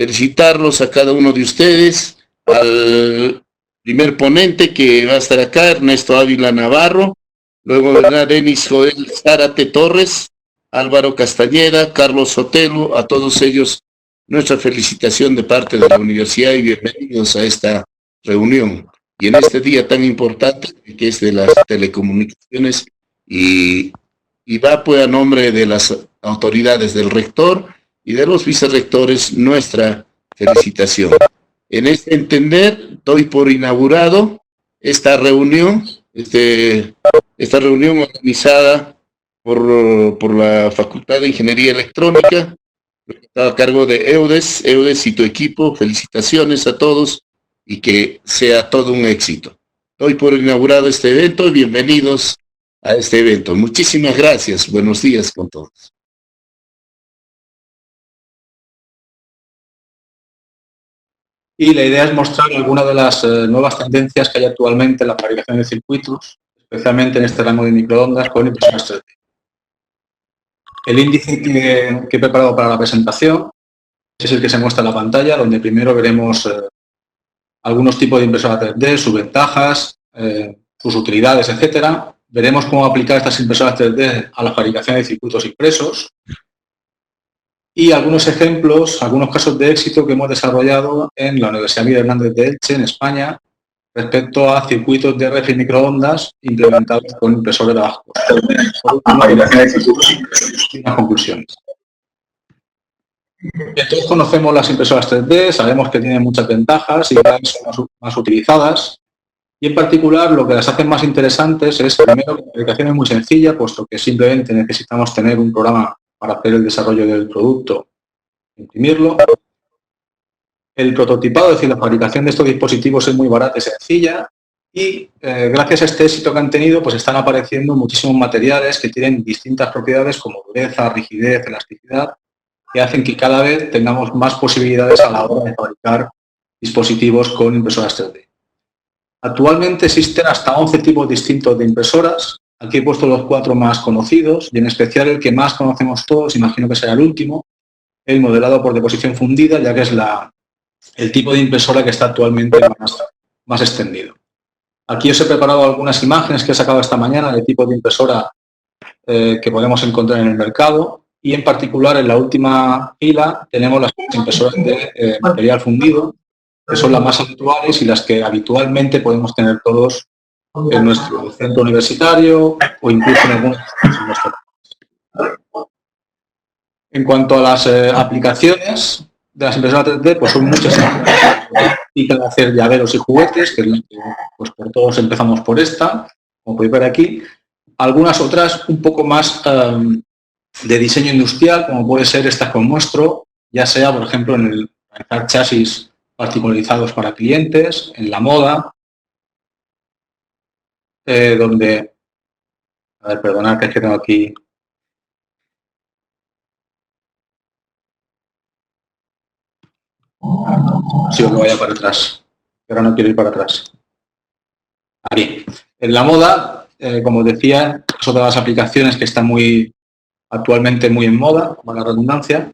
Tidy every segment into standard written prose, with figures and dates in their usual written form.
felicitarlos a cada uno de ustedes, al primer ponente que va a estar acá, Ernesto Ávila Navarro, luego vendrá Denis Joel Zárate Torres, Álvaro Castañeda, Carlos Sotelo, a todos ellos nuestra felicitación de parte de la universidad y bienvenidos a esta reunión. Y en este día tan importante que es de las telecomunicaciones y va pues a nombre de las autoridades del rector y de los vicerrectores nuestra felicitación. En este entender, doy por inaugurado esta reunión, esta reunión organizada por la Facultad de Ingeniería Electrónica, está a cargo de Eudes y tu equipo. Felicitaciones a todos y que sea todo un éxito. Doy por inaugurado este evento y bienvenidos a este evento. Muchísimas gracias. Buenos días con todos. Y la idea es mostrar algunas de las nuevas tendencias que hay actualmente en la fabricación de circuitos, especialmente en este rango de microondas con impresoras 3D. El índice que he preparado para la presentación es el que se muestra en la pantalla, donde primero veremos algunos tipos de impresoras 3D, sus ventajas, sus utilidades, etcétera. Veremos cómo aplicar estas impresoras 3D a la fabricación de circuitos impresos y algunos ejemplos, algunos casos de éxito que hemos desarrollado en la Universidad Miguel Hernández de Elche, en España, respecto a circuitos de RF y microondas implementados con impresores de bajo costo. Y unas conclusiones. Todos conocemos las impresoras 3D, sabemos que tienen muchas ventajas y son más utilizadas. Y en particular lo que las hace más interesantes es, primero, que la fabricación es muy sencilla, puesto que simplemente necesitamos tener un programa para hacer el desarrollo del producto, imprimirlo. El prototipado, es decir, la fabricación de estos dispositivos es muy barata y sencilla. Y gracias a este éxito que han tenido, pues están apareciendo muchísimos materiales que tienen distintas propiedades como dureza, rigidez, elasticidad, que hacen que cada vez tengamos más posibilidades a la hora de fabricar dispositivos con impresoras 3D. Actualmente existen hasta 11 tipos distintos de impresoras. Aquí he puesto los 4 más conocidos y en especial el que más conocemos todos, imagino que será el último, el modelado por deposición fundida, ya que es el tipo de impresora que está actualmente más extendido. Aquí os he preparado algunas imágenes que he sacado esta mañana de tipo de impresora que podemos encontrar en el mercado y en particular en la última fila tenemos las impresoras de material fundido, que son las más habituales y las que habitualmente podemos tener todos en nuestro centro universitario o incluso en algunos de nuestros. En cuanto a las aplicaciones de las impresoras 3D, pues son muchas. Y que hacer llaveros y juguetes, que pues por todos empezamos por esta, como podéis ver aquí. Algunas otras un poco más de diseño industrial, como puede ser estas que os muestro, ya sea, por ejemplo, en el realizar chasis particularizados para clientes, en la moda, donde, a ver, perdonad que es que tengo aquí. Sí, que vaya para atrás. Ahora no quiero ir para atrás. Aquí. En la moda, como decía, es otra de las aplicaciones que está actualmente muy en moda, con la redundancia,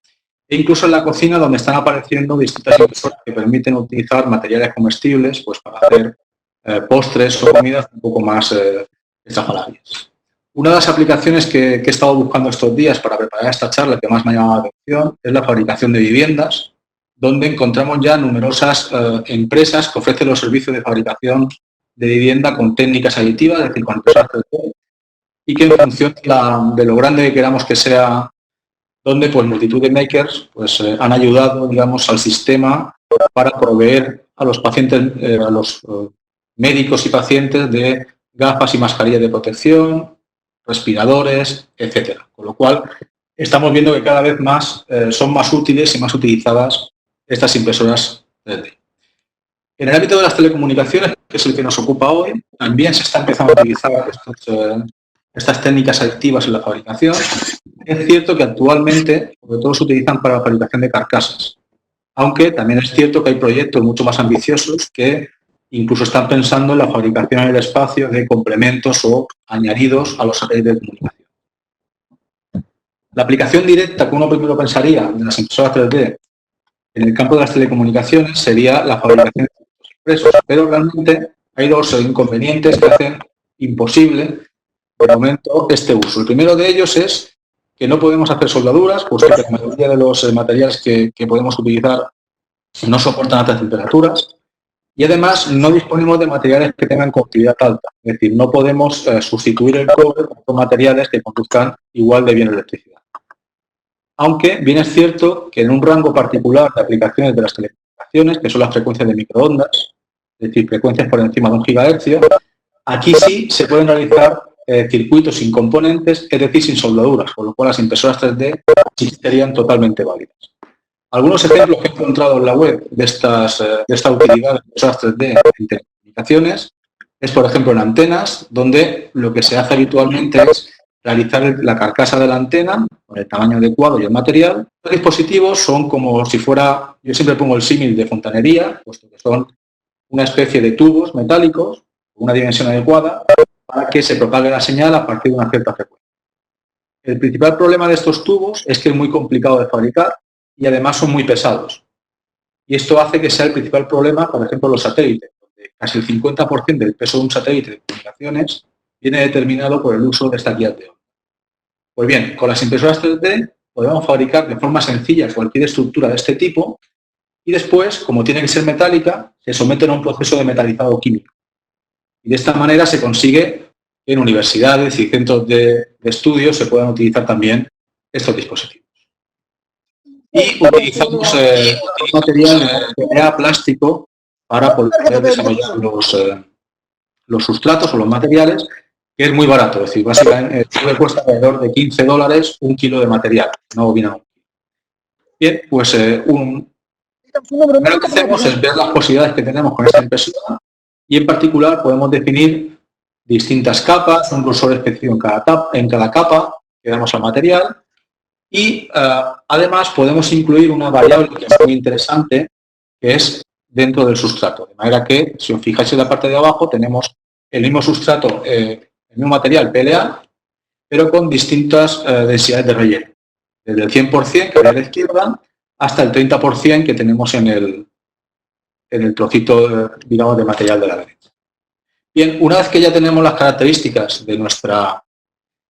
e incluso en la cocina, donde están apareciendo distintas impresoras que permiten utilizar materiales comestibles pues, para hacer postres o comidas un poco más estrafalarias. Una de las aplicaciones que he estado buscando estos días para preparar esta charla, que más me ha llamado la atención, es la fabricación de viviendas, donde encontramos ya numerosas empresas que ofrecen los servicios de fabricación de vivienda con técnicas aditivas, es decir, con impresoras 3D, y que en función de lo grande que queramos que sea, donde pues multitud de makers pues, han ayudado, digamos, al sistema para proveer a los pacientes, a los médicos y pacientes de gafas y mascarillas de protección, respiradores, etcétera. Con lo cual, estamos viendo que cada vez más son más útiles y más utilizadas estas impresoras 3D. En el ámbito de las telecomunicaciones, que es el que nos ocupa hoy, también se está empezando a utilizar estas técnicas activas en la fabricación. Es cierto que actualmente, sobre todo, se utilizan para la fabricación de carcasas, aunque también es cierto que hay proyectos mucho más ambiciosos que incluso están pensando en la fabricación en el espacio de complementos o añadidos a los satélites de comunicación. La aplicación directa que uno primero pensaría de las impresoras 3D en el campo de las telecomunicaciones sería la fabricación de circuitos impresos, pero realmente hay dos inconvenientes que hacen imposible de momento este uso. El primero de ellos es que no podemos hacer soldaduras, puesto que la mayoría de los materiales que podemos utilizar no soportan altas temperaturas, y además no disponemos de materiales que tengan conductividad alta, es decir, no podemos sustituir el cobre con materiales que conduzcan igual de bien electricidad. Aunque bien es cierto que en un rango particular de aplicaciones de las telecomunicaciones, que son las frecuencias de microondas, es decir, frecuencias por encima de 1 GHz, aquí sí se pueden realizar circuitos sin componentes, es decir, sin soldaduras, con lo cual las impresoras 3D sí serían totalmente válidas. Algunos ejemplos que he encontrado en la web de esta utilidad de impresoras 3D en telecomunicaciones es, por ejemplo, en antenas, donde lo que se hace habitualmente es realizar la carcasa de la antena con el tamaño adecuado y el material. Los dispositivos son como si fuera, yo siempre pongo el símil de fontanería, puesto que son una especie de tubos metálicos con una dimensión adecuada para que se propague la señal a partir de una cierta frecuencia. El principal problema de estos tubos es que es muy complicado de fabricar y además son muy pesados. Y esto hace que sea el principal problema, por ejemplo, los satélites, donde casi el 50% del peso de un satélite de comunicaciones viene determinado por el uso de estas guías de onda. Pues bien, con las impresoras 3D podemos fabricar de forma sencilla cualquier estructura de este tipo y después, como tiene que ser metálica, se someten a un proceso de metalizado químico. Y de esta manera se consigue que en universidades y centros de estudios se puedan utilizar también estos dispositivos. Y utilizamos un material PLA plástico para poder desarrollar los sustratos o los materiales, que es muy barato, es decir, básicamente cuesta alrededor de $15 un kilo de material, no bobina. Bien, pues lo primero que hacemos es ver las posibilidades que tenemos con esta impresora y en particular podemos definir distintas capas, un grosor específico en cada capa que damos al material y además podemos incluir una variable que es muy interesante, que es dentro del sustrato. De manera que, si os fijáis en la parte de abajo, tenemos el mismo sustrato, el mismo material PLA, pero con distintas densidades de relleno. Desde el 100%, que hay a la izquierda, hasta el 30% que tenemos en el trocito, digamos, de material de la derecha. Bien, una vez que ya tenemos las características de nuestra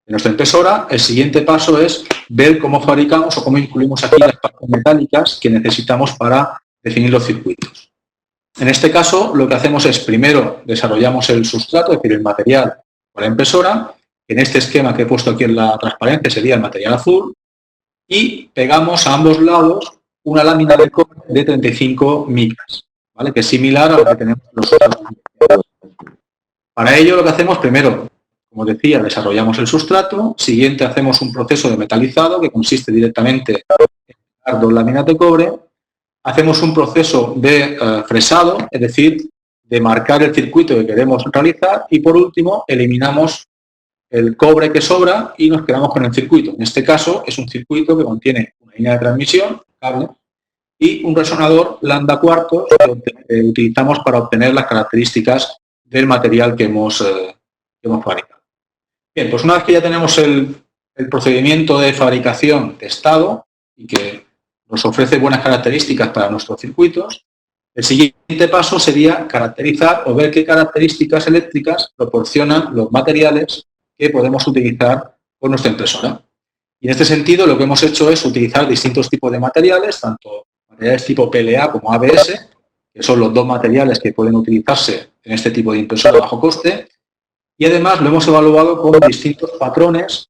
impresora, el siguiente paso es ver cómo fabricamos o cómo incluimos aquí las partes metálicas que necesitamos para definir los circuitos. En este caso, lo que hacemos es, primero, desarrollamos el sustrato, es decir, el material con la impresora. En este esquema que he puesto aquí en la transparencia sería el material azul. Y pegamos a ambos lados una lámina de cobre de 35 micras, ¿vale? Que es similar a lo que tenemos en los sustratos. Para ello, lo que hacemos, primero, como decía, desarrollamos el sustrato. Siguiente, hacemos un proceso de metalizado que consiste directamente en pegar 2 láminas de cobre. Hacemos un proceso de fresado, es decir, de marcar el circuito que queremos realizar. Y por último, eliminamos el cobre que sobra y nos quedamos con el circuito. En este caso, es un circuito que contiene una línea de transmisión, cable, y un resonador lambda cuartos que utilizamos para obtener las características del material que hemos fabricado. Bien, pues una vez que ya tenemos el procedimiento de fabricación testado y que nos ofrece buenas características para nuestros circuitos, el siguiente paso sería caracterizar o ver qué características eléctricas proporcionan los materiales que podemos utilizar con nuestra impresora. Y en este sentido lo que hemos hecho es utilizar distintos tipos de materiales, tanto materiales tipo PLA como ABS, que son los 2 materiales que pueden utilizarse en este tipo de impresora de bajo coste, y además lo hemos evaluado con distintos patrones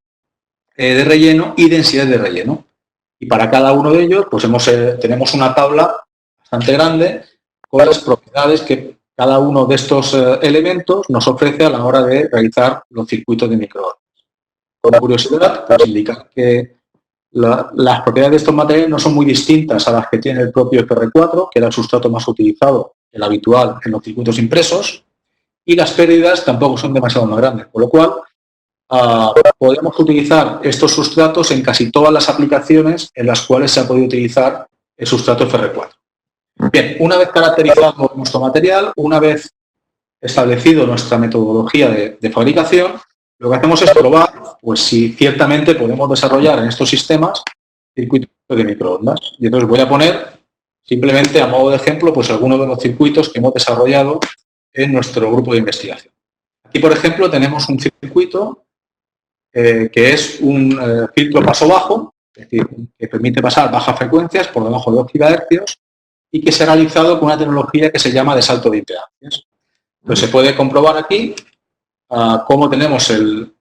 de relleno y densidades de relleno. Y para cada uno de ellos pues tenemos una tabla bastante grande con las propiedades que cada uno de estos elementos nos ofrece a la hora de realizar los circuitos de microondas. Como curiosidad, pues indicar que las propiedades de estos materiales no son muy distintas a las que tiene el propio FR4, que era el sustrato más utilizado, el habitual en los circuitos impresos, y las pérdidas tampoco son demasiado más grandes, con lo cual podemos utilizar estos sustratos en casi todas las aplicaciones en las cuales se ha podido utilizar el sustrato FR4. Bien, una vez caracterizado nuestro material, una vez establecido nuestra metodología de fabricación, lo que hacemos es probar pues, si ciertamente podemos desarrollar en estos sistemas circuitos de microondas. Y entonces voy a poner Simplemente, a modo de ejemplo, pues algunos de los circuitos que hemos desarrollado en nuestro grupo de investigación. Aquí, por ejemplo, tenemos un circuito que es un filtro paso bajo, es decir, que permite pasar bajas frecuencias por debajo de 2 GHz y que se ha realizado con una tecnología que se llama de salto de impedancias. Entonces, se puede comprobar aquí cómo tenemos en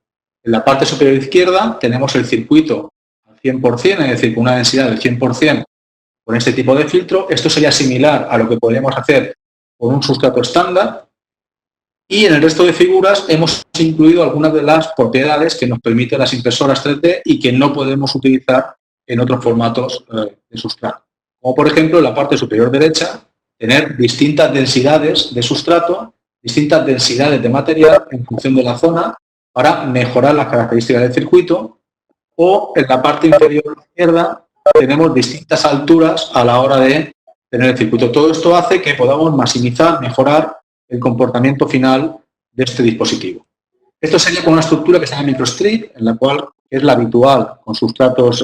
la parte superior izquierda, tenemos el circuito al 100%, es decir, con una densidad del 100% con este tipo de filtro. Esto sería similar a lo que podríamos hacer con un sustrato estándar. Y en el resto de figuras hemos incluido algunas de las propiedades que nos permiten las impresoras 3D y que no podemos utilizar en otros formatos de sustrato. Como por ejemplo, en la parte superior derecha, tener distintas densidades de sustrato, distintas densidades de material en función de la zona para mejorar las características del circuito. O en la parte inferior izquierda tenemos distintas alturas a la hora de tener el circuito. Todo esto hace que podamos maximizar, mejorar el comportamiento final de este dispositivo. Esto sería con una estructura que se llama microstrip, en la cual es la habitual con sustratos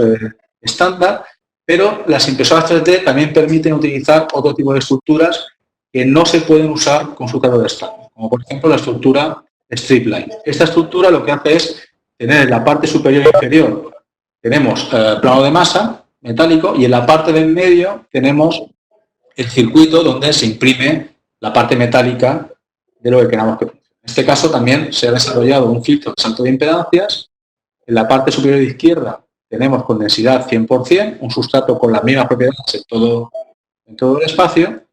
estándar, pero las impresoras 3D también permiten utilizar otro tipo de estructuras que no se pueden usar con sustratos estándar, como por ejemplo la estructura stripline. Esta estructura lo que hace es tener en la parte superior e inferior tenemos plano de masa metálico y en la parte del medio tenemos el circuito donde se imprime la parte metálica de lo que queramos que funcione. En este caso también se ha desarrollado un filtro de salto de impedancias. En la parte superior izquierda tenemos con densidad 100%, un sustrato con las mismas propiedades en todo el espacio.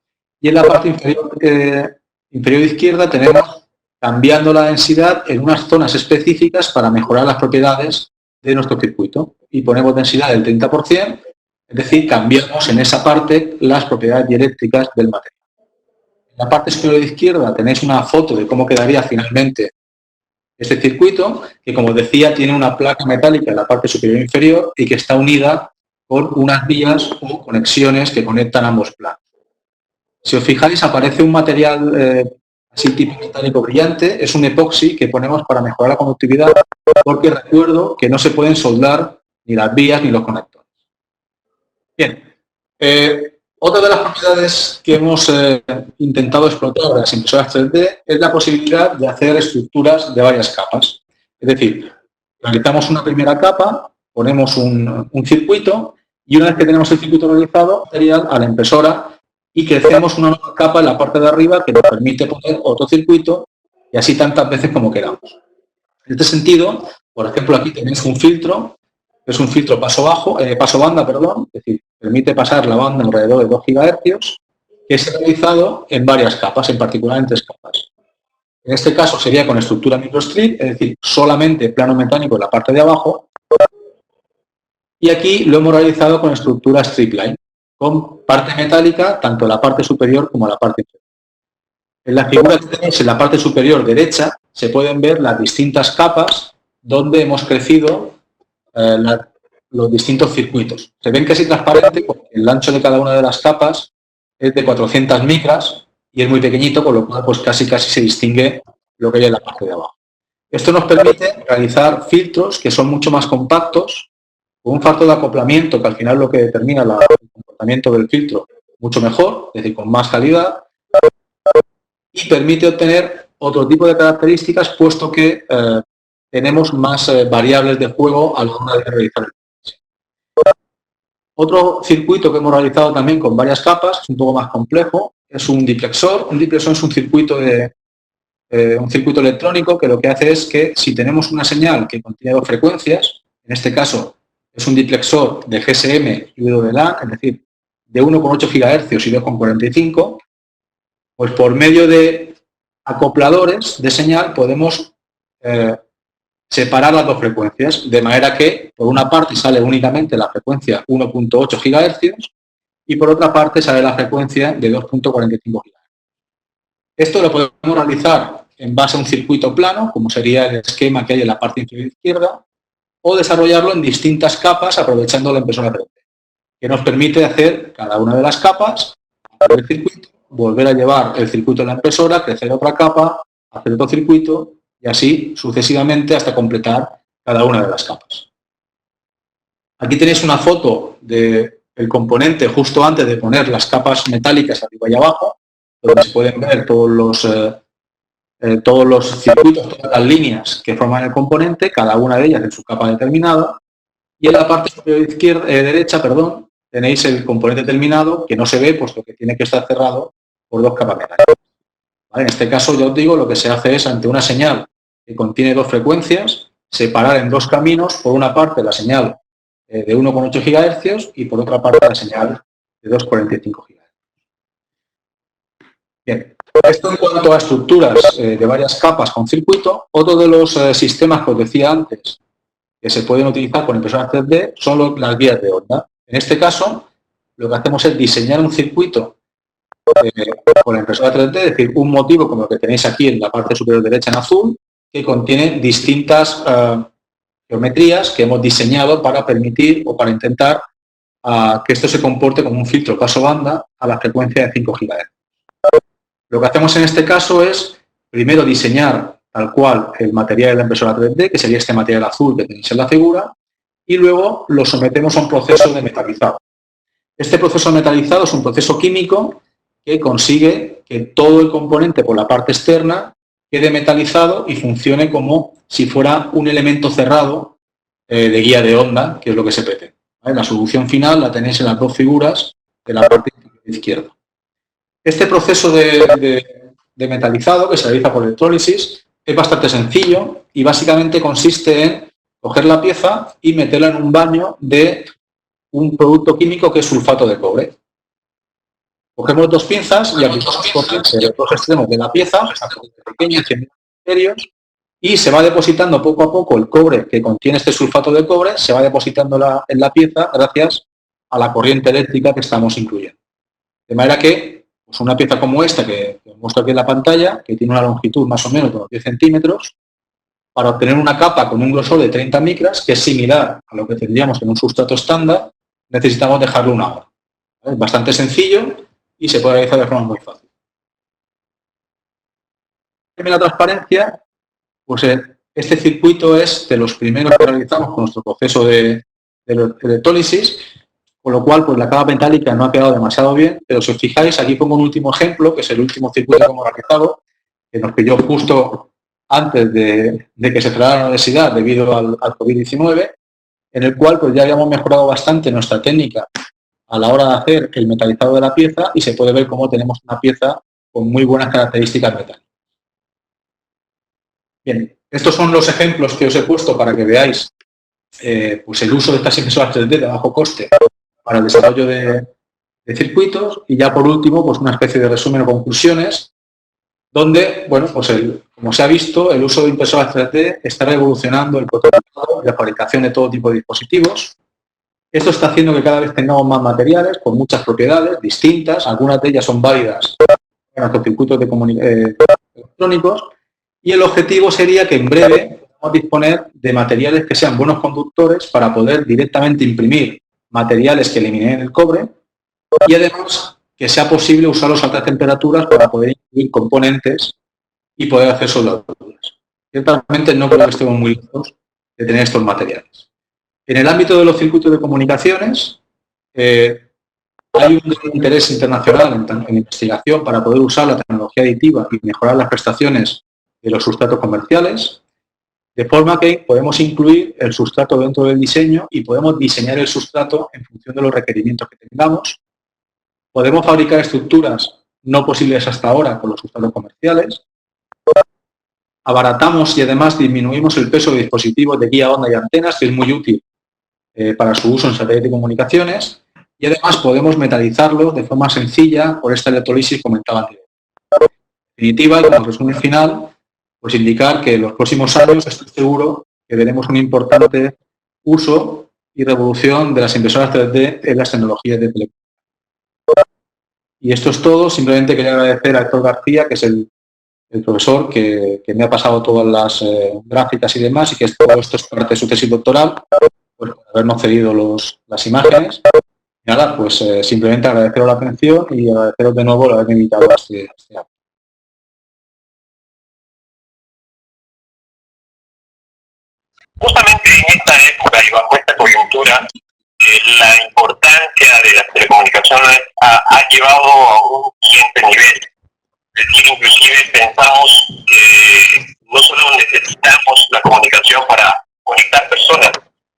Y en la parte inferior izquierda tenemos cambiando la densidad en unas zonas específicas para mejorar las propiedades de nuestro circuito. Y ponemos densidad del 30%, es decir, cambiamos en esa parte las propiedades dieléctricas del material. En la parte superior izquierda tenéis una foto de cómo quedaría finalmente este circuito, que como decía tiene una placa metálica en la parte superior e inferior y que está unida con unas vías o conexiones que conectan ambos planos. Si os fijáis, aparece un material así tipo metálico brillante, es un epoxi que ponemos para mejorar la conductividad, porque recuerdo que no se pueden soldar ni las vías ni los conectores. Bien, otra de las propiedades que hemos intentado explotar de las impresoras 3D es la posibilidad de hacer estructuras de varias capas. Es decir, realizamos una primera capa, ponemos un circuito y una vez que tenemos el circuito realizado, material a la impresora y crecemos una nueva capa en la parte de arriba que nos permite poner otro circuito y así tantas veces como queramos. En este sentido, por ejemplo, aquí tenéis un filtro, que es un filtro paso banda, es decir, permite pasar la banda alrededor de 2 GHz, que se ha realizado en varias capas, en particular en 3 capas. En este caso sería con estructura microstrip, es decir, solamente plano mecánico en la parte de abajo, y aquí lo hemos realizado con estructura stripline, con parte metálica, tanto en la parte superior como en la parte inferior. En la figura que tenéis en la parte superior derecha se pueden ver las distintas capas donde hemos crecido los distintos circuitos. Se ven casi transparentes porque el ancho de cada una de las capas es de 400 micras y es muy pequeñito, con lo cual pues casi se distingue lo que hay en la parte de abajo. Esto nos permite realizar filtros que son mucho más compactos, con un factor de acoplamiento que al final lo que determina el comportamiento del filtro mucho mejor, es decir, con más calidad, y permite obtener otro tipo de características, puesto que tenemos más variables de juego a la hora de realizar el filtro. Otro circuito que hemos realizado también con varias capas, es un poco más complejo, es un diplexor. Un diplexor es un circuito electrónico que lo que hace es que si tenemos una señal que contiene 2 frecuencias, en este caso es un diplexor de GSM y de LAN, es decir, de 1,8 GHz y 2,45, pues por medio de acopladores de señal podemos separar las 2 frecuencias, de manera que por una parte sale únicamente la frecuencia 1,8 GHz y por otra parte sale la frecuencia de 2,45 GHz. Esto lo podemos realizar en base a un circuito plano, como sería el esquema que hay en la parte inferior izquierda, o desarrollarlo en distintas capas aprovechando la impresora 3D, que nos permite hacer cada una de las capas, el circuito, volver a llevar el circuito a la impresora, crecer otra capa, hacer otro circuito y así sucesivamente hasta completar cada una de las capas. Aquí tenéis una foto de el componente justo antes de poner las capas metálicas arriba y abajo, donde se pueden ver todos los circuitos, todas las líneas que forman el componente, cada una de ellas en su capa determinada. Y en la parte superior derecha, tenéis el componente terminado que no se ve, puesto que tiene que estar cerrado por dos capas metálicas. ¿Vale? En este caso, ya os digo, lo que se hace es, ante una señal que contiene dos frecuencias, separar en dos caminos, por una parte la señal de 1,8 GHz y por otra parte la señal de 2,45 GHz. Bien, esto en cuanto a estructuras de varias capas con circuito. Otro de los sistemas que os decía antes que se pueden utilizar con impresoras 3D son las vías de onda. En este caso, lo que hacemos es diseñar un circuito con la impresora 3D, es decir, un motivo como el que tenéis aquí en la parte superior derecha en azul, que contiene distintas geometrías que hemos diseñado para permitir o para intentar que esto se comporte como un filtro paso-banda a la frecuencia de 5 GHz. Lo que hacemos en este caso es, primero, diseñar tal cual el material de la impresora 3D, que sería este material azul que tenéis en la figura, y luego lo sometemos a un proceso de metalizado. Este proceso metalizado es un proceso químico que consigue que todo el componente por la parte externa quede metalizado y funcione como si fuera un elemento cerrado de guía de onda, que es lo que se pretende. ¿Vale? La solución final la tenéis en las dos figuras de la parte izquierda. Este proceso de metalizado, que se realiza por electrólisis, es bastante sencillo y básicamente consiste en coger la pieza y meterla en un baño de un producto químico que es sulfato de cobre. Cogemos dos pinzas y aplicamos corriente en los dos extremos de la pieza, pequeños y se va depositando poco a poco el cobre que contiene este sulfato de cobre, se va depositando en la pieza gracias a la corriente eléctrica que estamos incluyendo. De manera que pues una pieza como esta que os muestro aquí en la pantalla, que tiene una longitud más o menos de unos 10 centímetros, para obtener una capa con un grosor de 30 micras, que es similar a lo que tendríamos en un sustrato estándar, necesitamos dejarlo una hora. Es bastante sencillo y se puede realizar de forma muy fácil. En la transparencia, pues este circuito es de los primeros que realizamos con nuestro proceso de electrólisis, con lo cual pues la capa metálica no ha quedado demasiado bien, pero si os fijáis, aquí pongo un último ejemplo, que es el último circuito que hemos realizado, que nos pilló justo antes de que se cerrara la universidad debido al COVID-19, en el cual pues ya habíamos mejorado bastante nuestra técnica a la hora de hacer el metalizado de la pieza y se puede ver cómo tenemos una pieza con muy buenas características metálicas. Bien, estos son los ejemplos que os he puesto para que veáis pues el uso de estas impresoras 3D de bajo coste para el desarrollo de circuitos. Y ya por último, pues una especie de resumen o conclusiones, donde, bueno, pues como se ha visto, el uso de impresoras 3D está revolucionando el prototipado y la fabricación de todo tipo de dispositivos. Esto está haciendo que cada vez tengamos más materiales con muchas propiedades distintas, algunas de ellas son válidas para nuestros circuitos electrónicos, y el objetivo sería que en breve podamos disponer de materiales que sean buenos conductores para poder directamente imprimir materiales que eliminen el cobre y además que sea posible usarlos a altas temperaturas para poder incluir componentes y poder hacer soldaduras. Ciertamente no creo que estemos muy lejos de tener estos materiales. En el ámbito de los circuitos de comunicaciones, hay un interés internacional en investigación para poder usar la tecnología aditiva y mejorar las prestaciones de los sustratos comerciales, de forma que podemos incluir el sustrato dentro del diseño y podemos diseñar el sustrato en función de los requerimientos que tengamos. Podemos fabricar estructuras no posibles hasta ahora con los sustratos comerciales. Abaratamos y además disminuimos el peso de dispositivos de guía onda y antenas, que es muy útil para su uso en satélite de comunicaciones, y además podemos metalizarlo de forma sencilla por esta electrolisis comentada anteriormente. En definitiva, y como resumen final, pues indicar que en los próximos años estoy seguro que veremos un importante uso y revolución de las impresoras 3D en las tecnologías de telecomunicaciones. Y esto es todo. Simplemente quería agradecer a Héctor García, que es el profesor que me ha pasado todas las gráficas y demás, y que todo esto es parte de su tesis doctoral, pues por habernos cedido las imágenes. Y nada, pues simplemente agradeceros la atención y agradeceros de nuevo el haberme invitado a este acto. Justamente en esta época y bajo esta coyuntura, la importancia de las telecomunicaciones ha llevado a un siguiente nivel. Es decir, inclusive pensamos que no solo necesitamos la comunicación para conectar personas,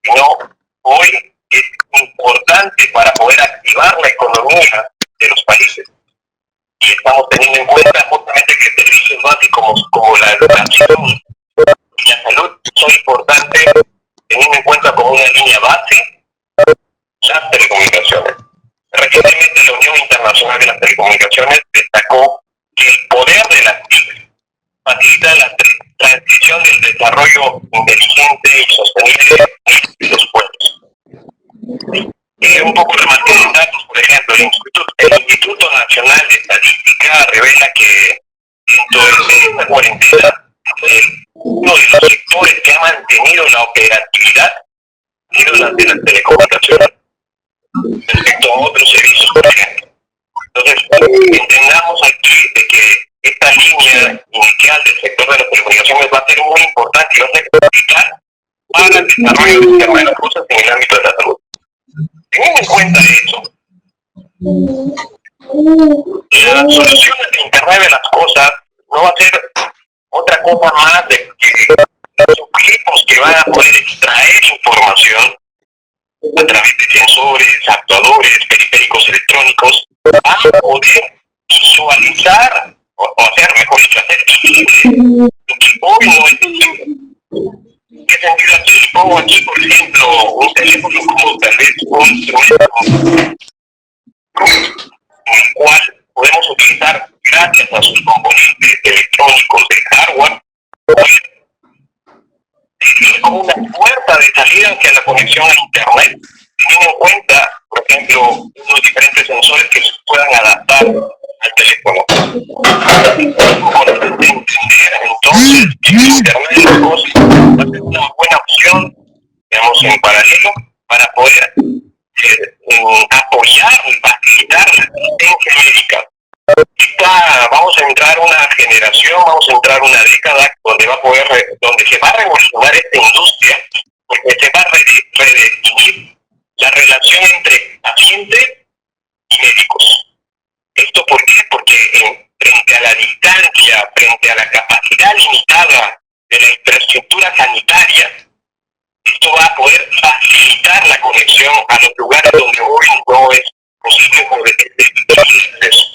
sino hoy es importante para poder activar la economía de los países. Y estamos teniendo en cuenta justamente que servicios básicos como la educación y la salud son importantes, teniendo en cuenta como una línea base las telecomunicaciones. Recientemente la Unión Internacional de las Telecomunicaciones destacó que el poder de las TIC facilita la transición del desarrollo inteligente y sostenible de los pueblos. Un poco de materia de datos, por ejemplo, el Instituto Nacional de Estadística revela que dentro de esta cuarentena uno de los sectores que ha mantenido la operatividad ha sido la de las telecomunicaciones respecto a otros servicios, por ejemplo. Entonces, entendamos aquí de que esta línea inicial del sector de las telecomunicaciones va a ser muy importante y va a ser vital para el desarrollo de Internet de las cosas en el ámbito de la salud. Teniendo en cuenta eso, la solución de Internet de las cosas no va a ser otra cosa más de que los sujetos que van a poder extraer información a través de sensores, actuadores, periféricos electrónicos, van a poder visualizar, o hacer, mejor dicho, hacer visible lo que hoy no es visible. ¿Qué sentido aquí? Pongo aquí, por ejemplo, un teléfono como tal vez un instrumento en el cual podemos utilizar, gracias a sus componentes electrónicos de hardware, como una puerta de salida hacia la conexión a Internet, teniendo en cuenta, por ejemplo, los diferentes sensores que se puedan adaptar al teléfono. Entender entonces que Internet de las cosas va a ser una buena opción, digamos, en paralelo, para poder apoyar y facilitar la asistencia médica. Vamos a entrar una generación, vamos a entrar una década donde se va a revolucionar esta industria, porque se va a redefinir la relación entre paciente y médicos. ¿Esto por qué? Porque frente a la distancia, frente a la capacidad limitada de la infraestructura sanitaria, esto va a poder facilitar la conexión a los lugares donde hoy no es posible por el acceso.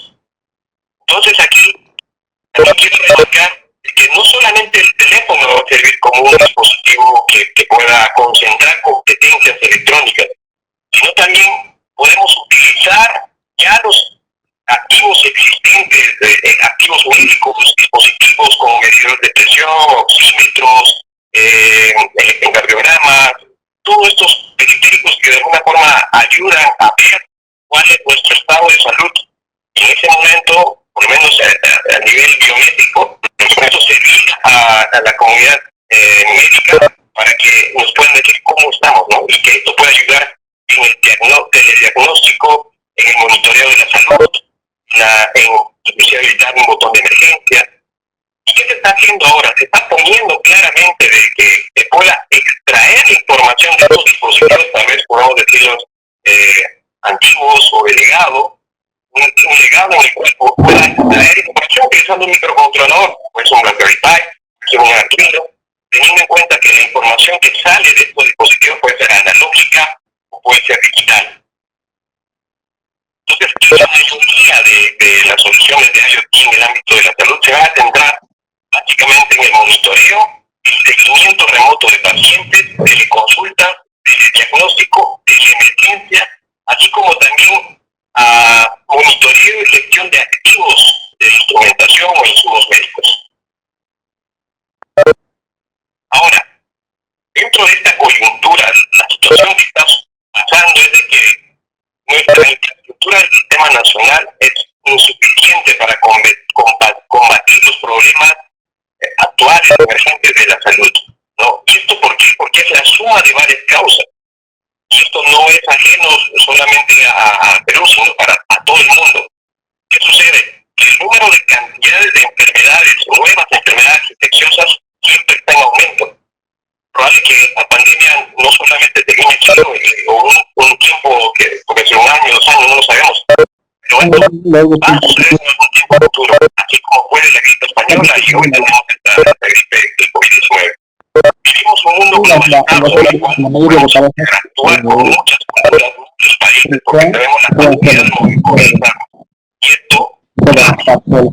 Entonces aquí quiero remarcar que no solamente el teléfono va a servir como un dispositivo que pueda concentrar competencias electrónicas, sino también podemos utilizar ya los activos existentes, activos médicos, dispositivos como medidores de presión, oxímetros, electrocardiogramas, todos estos periféricos que de alguna forma ayudan a ver cuál es nuestro estado de salud. Y en ese momento, por lo menos a nivel biométrico, esto servir a la comunidad médica para que nos puedan decir cómo estamos, ¿no? Y que esto pueda ayudar en el diagnóstico, en el monitoreo de la salud, en inclusive habilitar un botón de emergencia. ¿Y qué se está haciendo ahora? Se está poniendo claramente de que se pueda extraer información de estos dispositivos, tal vez podamos decirlos antiguos o de legado, un legado en el cual pueda extraer información utilizando un microcontrolador, pues un Raspberry Pi, un Arduino, teniendo en cuenta que la información que sale de estos dispositivos puede ser analógica o puede ser digital. Entonces, la mayoría de las soluciones de IoT en el ámbito de la salud se van a centrar básicamente en el monitoreo, el seguimiento remoto de pacientes, teleconsulta, diagnóstico, emergencia, así como también a monitoreo y gestión de activos de instrumentación o insumos médicos. Ahora, dentro de esta coyuntura, la situación que está pasando es de que nuestra infraestructura del sistema nacional es insuficiente para combatir los problemas actuales emergentes de la salud, ¿no? ¿Y esto por qué? Porque es la suma de varias causas. Y esto no es ajeno solamente a Perú, sino a todo el mundo. ¿Qué sucede? Que el número de cantidades de enfermedades, nuevas enfermedades infecciosas, siempre está en aumento. Probable que la pandemia no solamente termine solo un tiempo va a suceder en algún tiempo futuro, así como fue de la gripe española y hoy tenemos esta gripe del COVID-19. Vivimos un mundo globalizado en el cual podemos interactuar con muchas culturas, muchos países, porque tenemos la capacidad de movilizarnos. Y esto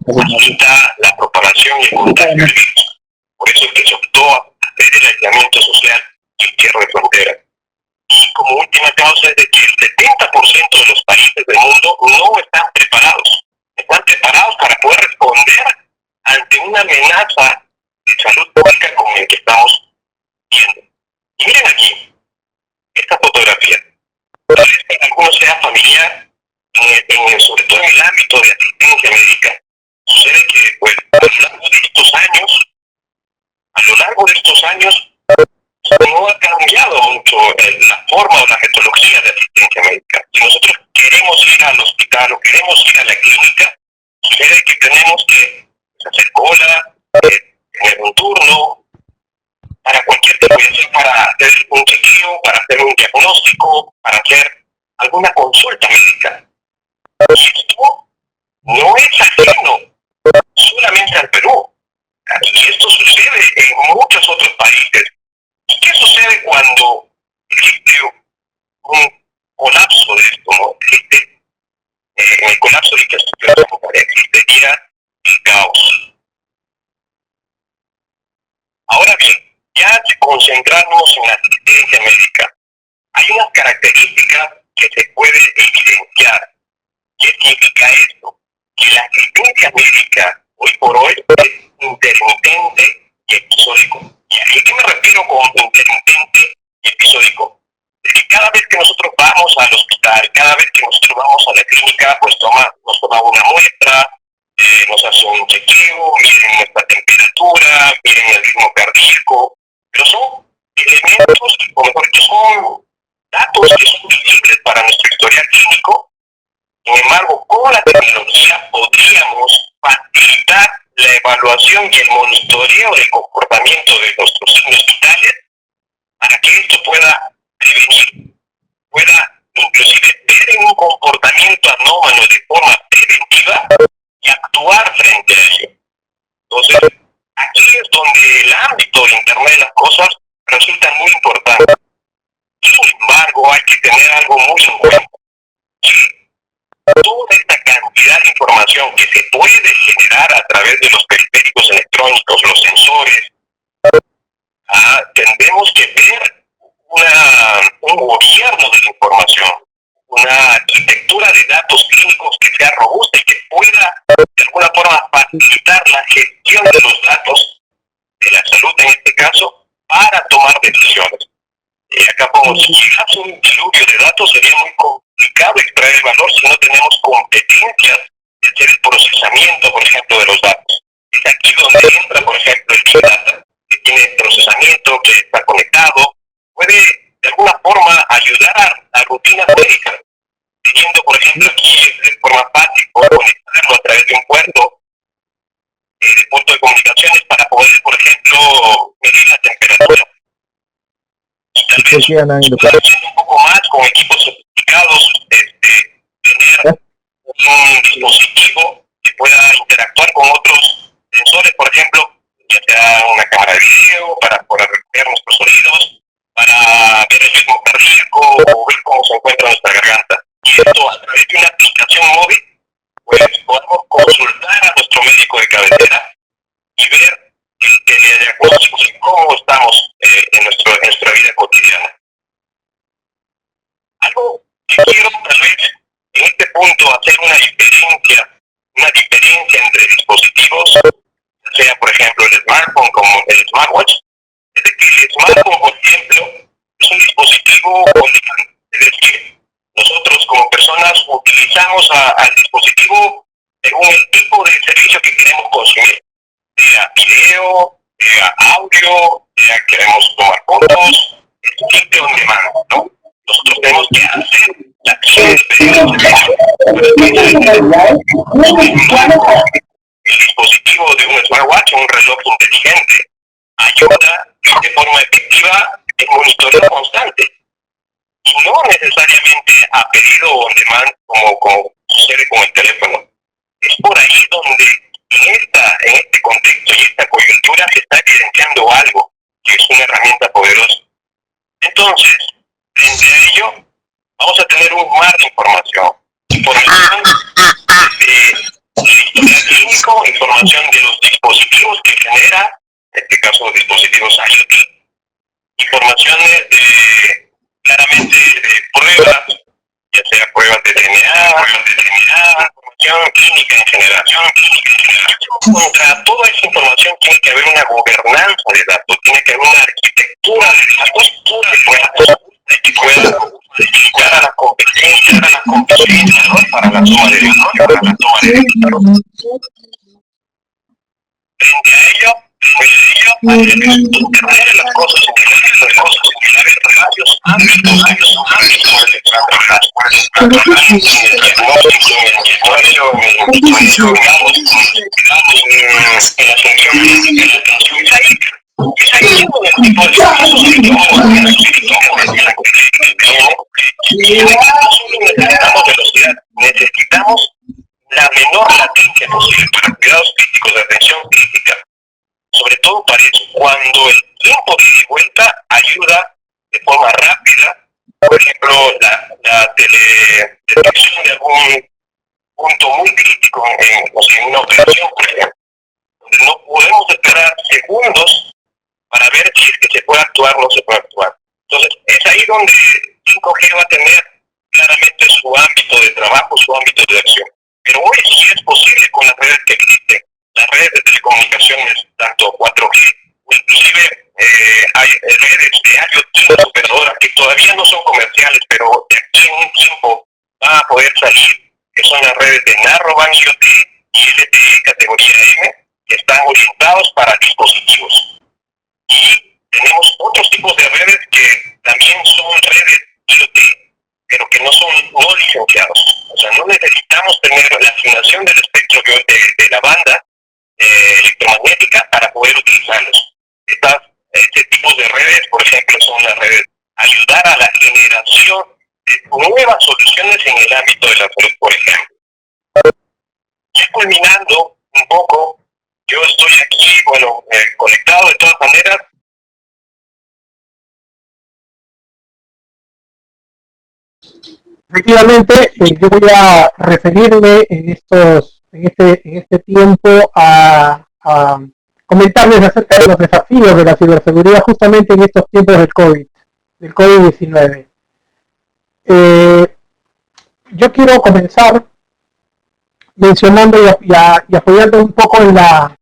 facilita la propagación y el contagio del virus. Por eso es que se optó a hacer el aislamiento social y el cierre de fronteras. Y como última causa es de que el 70% de los países del mundo no están preparados. Están preparados para poder responder ante una amenaza de salud pública como el que estamos viendo. Y miren aquí, esta fotografía. Tal vez para algunos sea familiar, sobre todo en el ámbito de asistencia médica. Sucede que, pues, a lo largo de estos años, no ha cambiado mucho la forma o la metodología de asistencia médica. Si nosotros queremos ir al hospital o queremos ir a la clínica, sucede que tenemos que hacer cola, tener un turno, para cualquier situación, para hacer un chequeo, para hacer un diagnóstico, para hacer alguna consulta médica. Esto no es ajeno solamente al Perú. Y esto sucede en muchos otros países. ¿Y qué sucede cuando existe un colapso de esto? ¿No? En el colapso de infraestructura sanitaria existiría el caos. Ahora bien, ya si concentrarnos en la asistencia médica, hay unas características que se pueden evidenciar. ¿Qué significa esto? Que la asistencia médica hoy por hoy es intermitente y episódico. ¿Y a qué me refiero con intermitente y episódico? Es que cada vez que nosotros vamos al hospital, cada vez que nosotros vamos a la clínica, pues nos toma una muestra, nos hace un chequeo, miren nuestra temperatura, miren el ritmo cardíaco, pero son elementos, o mejor dicho, son datos que son visibles para nuestro historial clínico. Sin embargo, con la tecnología podríamos facilitar la evaluación y el monitoreo del comportamiento de nuestros signos vitales para que esto pueda prevenir, pueda inclusive ver en un comportamiento anómalo de forma preventiva y actuar frente a ello. Entonces, aquí es donde el ámbito de Internet de las cosas resulta muy importante. Sin embargo, hay que tener algo muy en cuenta. Toda esta cantidad de información que se puede generar a través de los periféricos electrónicos, los sensores, tendremos que ver un gobierno de la información, una arquitectura de datos clínicos que sea robusta y que pueda de alguna forma facilitar la gestión de los datos de la salud en este caso para tomar decisiones. Acá como si llegase un diluvio de datos sería muy complicado extraer el valor si no tenemos competencias de hacer el procesamiento, por ejemplo, de los datos. Es aquí donde entra, por ejemplo, el Big Data, que tiene procesamiento, que está conectado, puede de alguna forma ayudar a rutinas médicas, teniendo, por ejemplo, aquí de forma fácil, poder conectarlo a través de un puerto de comunicaciones para poder, por ejemplo, medir la temperatura. Y tal vez haciendo un poco más con equipos sofisticados, tener un dispositivo que pueda interactuar con otros sensores, por ejemplo, ya sea una cámara de video para poder ver nuestros sonidos, para ver el ritmo cardíaco o ver cómo se encuentra nuestra garganta. Y esto a través de una aplicación móvil, pues podemos consultar a nuestro médico de cabecera y ver el diagnóstico y cómo estamos en nuestra vida cotidiana. Algo que quiero tal vez en este punto hacer una diferencia entre dispositivos, sea por ejemplo el smartphone como el smartwatch, es de que el smartphone, por ejemplo, es un dispositivo on demand, es decir, nosotros como personas utilizamos al dispositivo según el tipo de servicio que queremos consumir, sea video, sea audio, sea queremos tomar fotos, es simple on demand, ¿no? Nosotros tenemos que hacer la acción de pedir el servicio. El dispositivo de un smartwatch, un reloj inteligente, ayuda de forma efectiva el monitoreo constante. Y no necesariamente a pedido on demand como sucede con el teléfono. Es por ahí donde en este contexto y esta coyuntura se está evidenciando algo que es una herramienta poderosa. Entonces, frente a ello, vamos a tener un mar de información. Información de historial clínico, información de los dispositivos que genera, en este caso dispositivos IoT, informaciones claramente de pruebas, ya sea pruebas de DNA, información clínica en general. Contra toda esa información tiene que haber una gobernanza de datos, tiene que haber una arquitectura de datos que pueda llegar a la competencia, para la toma de datos. Frente a ello, Internet de las cosas, varios ámbitos que se van a trabajar. Necesitamos la menor latencia posible para cuidados críticos de atención crítica, sobre todo para eso, cuando el tiempo de vuelta ayuda de forma rápida, por ejemplo, la teledetección de algún punto muy crítico en una operación, por ejemplo, donde no podemos esperar segundos para ver si es que se puede actuar o no se puede actuar. Entonces, es ahí donde 5G va a tener claramente su ámbito de trabajo, su ámbito de acción. Pero hoy sí es posible con las redes que existen, las redes de telecomunicaciones, tanto 4G, o inclusive hay redes de IoT operadoras que todavía no son comerciales, pero de aquí en un tiempo van a poder salir, que son las redes de Narrowband IoT y LTE categoría M, que están orientados para dispositivos. Y tenemos otros tipos de redes que también son redes IoT, pero que no son no licenciados. O sea, no necesitamos tener la asignación del espectro de la banda electromagnética para poder utilizarlos. Este tipo de redes, por ejemplo, son las redes ayudar a la generación de nuevas soluciones en el ámbito de la salud, por ejemplo. Ya culminando un poco, yo estoy aquí, conectado de todas maneras. Efectivamente, yo voy a referirme en este tiempo a comentarles acerca de los desafíos de la ciberseguridad justamente en estos tiempos del COVID-19. Yo quiero comenzar mencionando y apoyando un poco en la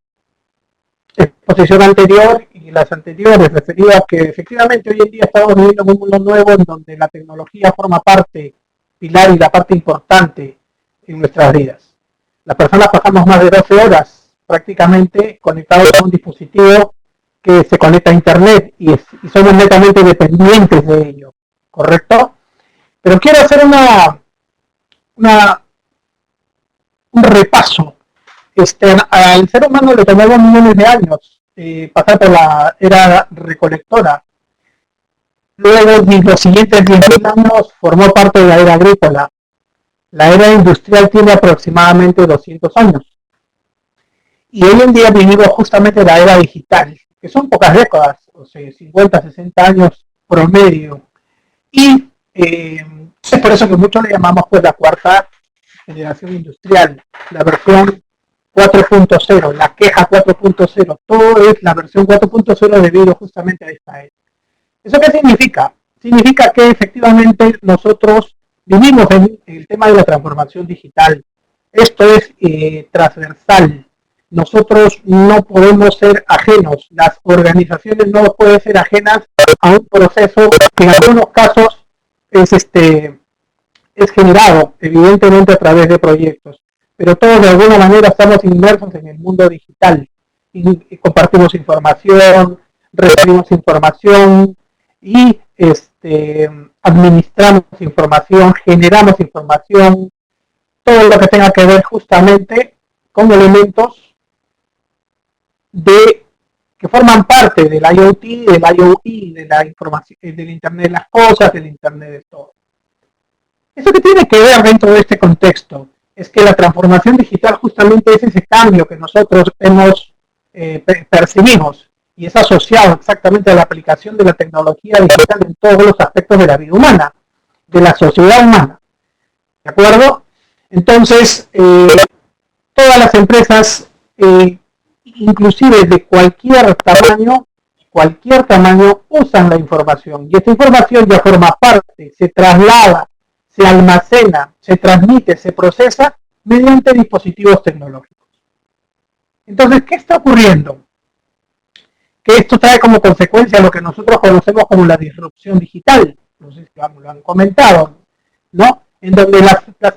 exposición anterior y las anteriores, referido a que efectivamente hoy en día estamos viviendo en un mundo nuevo en donde la tecnología forma parte pilar y la parte importante en nuestras vidas. Las personas pasamos más de 12 horas prácticamente conectados a un dispositivo que se conecta a internet y somos netamente dependientes de ello, ¿correcto? Pero quiero hacer un repaso. Al ser humano le tomó millones de años pasar por la era recolectora. Luego, en los siguientes 10.000 años, formó parte de la era agrícola. La era industrial tiene aproximadamente 200 años. Y hoy en día vivimos justamente la era digital, que son pocas décadas, o sea, 50, 60 años promedio. Y es por eso que muchos le llamamos pues la cuarta generación industrial, la versión 4.0, la queja 4.0. Todo es la versión 4.0 debido justamente a esta era. ¿Eso qué significa? Significa que efectivamente nosotros vivimos en el tema de la transformación digital. Esto es transversal. Nosotros no podemos ser ajenos. Las organizaciones no pueden ser ajenas a un proceso que en algunos casos es generado, evidentemente, a través de proyectos. Pero todos de alguna manera estamos inmersos en el mundo digital. Y compartimos información, recibimos información, y administramos información, generamos información, todo lo que tenga que ver justamente con elementos que forman parte del IoT, del IoE, de la información, del Internet de las cosas, del Internet de todo. ¿Eso qué tiene que ver dentro de este contexto? es que la transformación digital justamente es ese cambio que nosotros percibimos y es asociado exactamente a la aplicación de la tecnología digital en todos los aspectos de la vida humana, de la sociedad humana. ¿De acuerdo? Entonces, todas las empresas, inclusive de cualquier tamaño, usan la información. Y esta información ya forma parte, se traslada, se almacena, se transmite, se procesa mediante dispositivos tecnológicos. Entonces, ¿qué está ocurriendo? Que esto trae como consecuencia lo que nosotros conocemos como la disrupción digital. No sé si lo han comentado, ¿no? En donde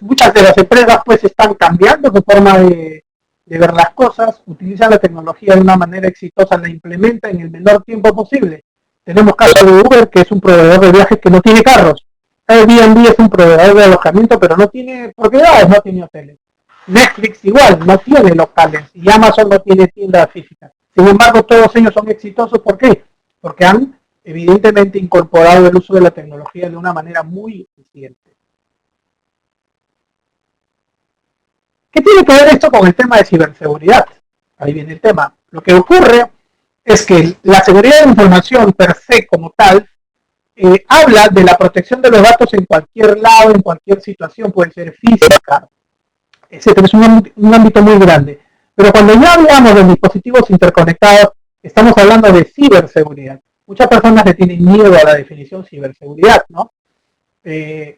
muchas de las empresas pues están cambiando su forma de ver las cosas, utilizan la tecnología de una manera exitosa, la implementan en el menor tiempo posible. Tenemos caso de Uber, que es un proveedor de viajes que no tiene carros. Airbnb es un proveedor de alojamiento, pero no tiene propiedades, no tiene hoteles. Netflix igual, no tiene locales. Y Amazon no tiene tiendas físicas. Sin embargo, todos ellos son exitosos. ¿Por qué? Porque han evidentemente incorporado el uso de la tecnología de una manera muy eficiente. ¿Qué tiene que ver esto con el tema de ciberseguridad? Ahí viene el tema. Lo que ocurre es que la seguridad de la información per se como tal habla de la protección de los datos en cualquier lado, en cualquier situación, puede ser física, etcétera. Es un ámbito muy grande. Pero cuando ya hablamos de dispositivos interconectados, estamos hablando de ciberseguridad. Muchas personas le tienen miedo a la definición ciberseguridad, ¿no?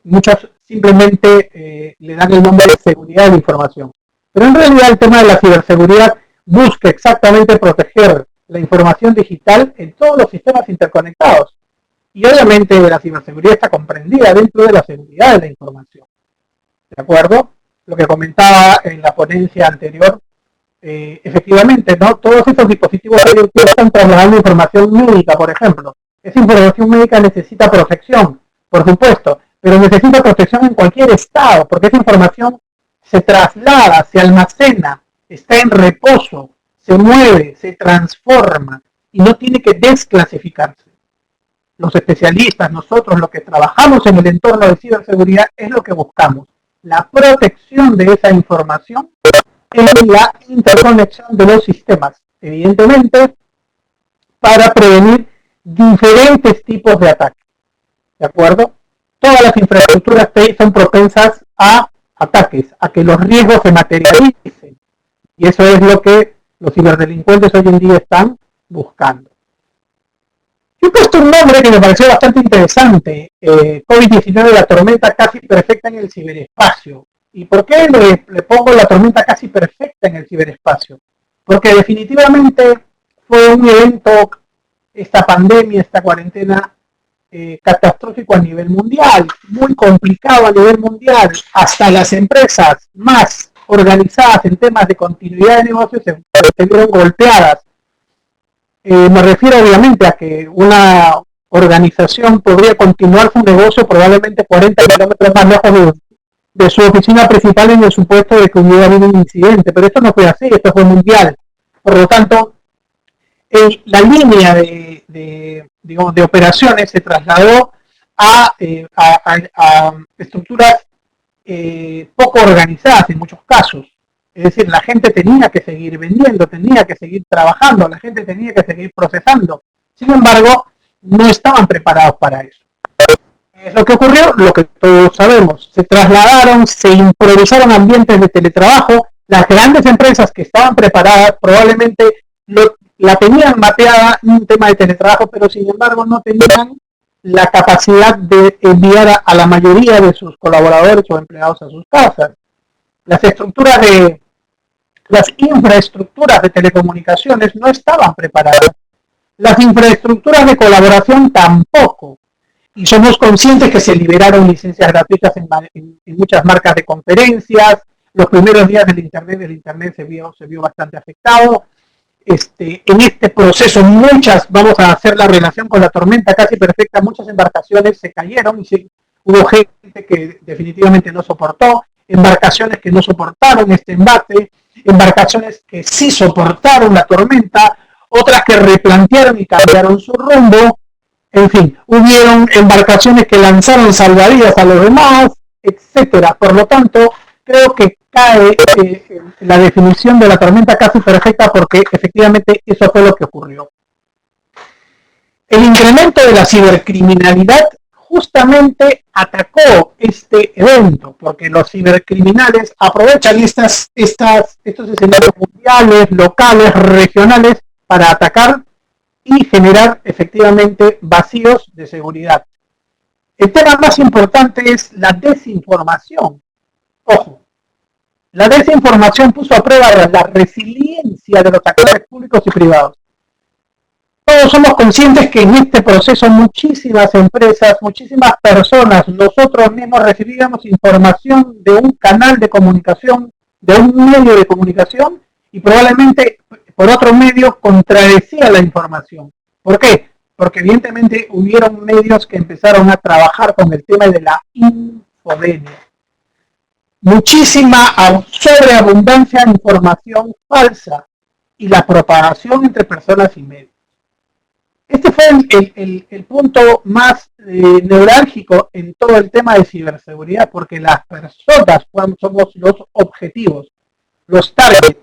Muchos simplemente le dan el nombre de seguridad de la información. Pero en realidad el tema de la ciberseguridad busca exactamente proteger la información digital en todos los sistemas interconectados. Y obviamente la ciberseguridad está comprendida dentro de la seguridad de la información. ¿De acuerdo? Lo que comentaba en la ponencia anterior, efectivamente, ¿no? Todos estos dispositivos están trasladando información médica, por ejemplo. Esa información médica necesita protección, por supuesto, pero necesita protección en cualquier estado, porque esa información se traslada, se almacena, está en reposo, se mueve, se transforma y no tiene que desclasificarse. Los especialistas, nosotros, los que trabajamos en el entorno de ciberseguridad, es lo que buscamos. La protección de esa información en la interconexión de los sistemas, evidentemente, para prevenir diferentes tipos de ataques. ¿De acuerdo? Todas las infraestructuras TI son propensas a ataques, a que los riesgos se materialicen. Y eso es lo que los ciberdelincuentes hoy en día están buscando. Yo he puesto un nombre que me pareció bastante interesante, COVID-19, la tormenta casi perfecta en el ciberespacio. ¿Y por qué le pongo la tormenta casi perfecta en el ciberespacio? Porque definitivamente fue un evento, esta pandemia, esta cuarentena, catastrófico a nivel mundial, muy complicado a nivel mundial. Hasta las empresas más organizadas en temas de continuidad de negocios se vieron golpeadas. Me refiero obviamente a que una organización podría continuar su negocio probablemente 40 kilómetros más lejos de su oficina principal en el supuesto de que hubiera habido un incidente, pero esto no fue así, esto fue mundial. Por lo tanto, la línea de operaciones se trasladó a estructuras poco organizadas en muchos casos. Es decir, la gente tenía que seguir vendiendo, tenía que seguir trabajando, la gente tenía que seguir procesando. Sin embargo, no estaban preparados para eso. Es lo que ocurrió, lo que todos sabemos. Se trasladaron, se improvisaron ambientes de teletrabajo. Las grandes empresas que estaban preparadas probablemente la tenían mapeada en un tema de teletrabajo, pero sin embargo no tenían la capacidad de enviar a la mayoría de sus colaboradores o empleados a sus casas. Las infraestructuras de telecomunicaciones no estaban preparadas. Las infraestructuras de colaboración tampoco. Y somos conscientes que se liberaron licencias gratuitas en muchas marcas de conferencias. Los primeros días del Internet se vio bastante afectado. En este proceso vamos a hacer la relación con la tormenta casi perfecta, muchas embarcaciones se cayeron y hubo gente que definitivamente no soportó, embarcaciones que no soportaron este embate, embarcaciones que sí soportaron la tormenta, otras que replantearon y cambiaron su rumbo, en fin, hubieron embarcaciones que lanzaron salvavidas a los demás, etcétera. Por lo tanto, creo que cae la definición de la tormenta casi perfecta, porque efectivamente eso fue lo que ocurrió. El incremento de la cibercriminalidad justamente atacó este evento, porque los cibercriminales aprovechan estos escenarios mundiales, locales, regionales, para atacar y generar efectivamente vacíos de seguridad. El tema más importante es la desinformación. Ojo, la desinformación puso a prueba la resiliencia de los actores públicos y privados. Todos somos conscientes que en este proceso muchísimas empresas, muchísimas personas, nosotros mismos recibíamos información de un canal de comunicación, de un medio de comunicación, y probablemente por otro medio contradecía la información. ¿Por qué? Porque evidentemente hubieron medios que empezaron a trabajar con el tema de la infodemia. Muchísima sobreabundancia de información falsa y la propagación entre personas y medios. Este fue el punto más neurálgico en todo el tema de ciberseguridad, porque las personas somos los objetivos, los targets.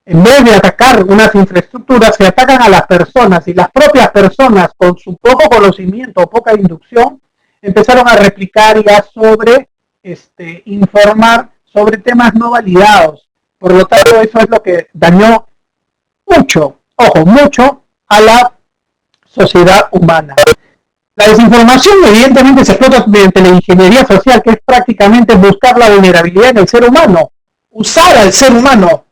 En vez de atacar unas infraestructuras, se atacan a las personas, y las propias personas, con su poco conocimiento o poca inducción, empezaron a replicar y a informar sobre temas no validados. Por lo tanto, eso es lo que dañó mucho, ojo, mucho a la sociedad humana. La desinformación evidentemente se explota mediante la ingeniería social, que es prácticamente buscar la vulnerabilidad en el ser humano, usar al ser humano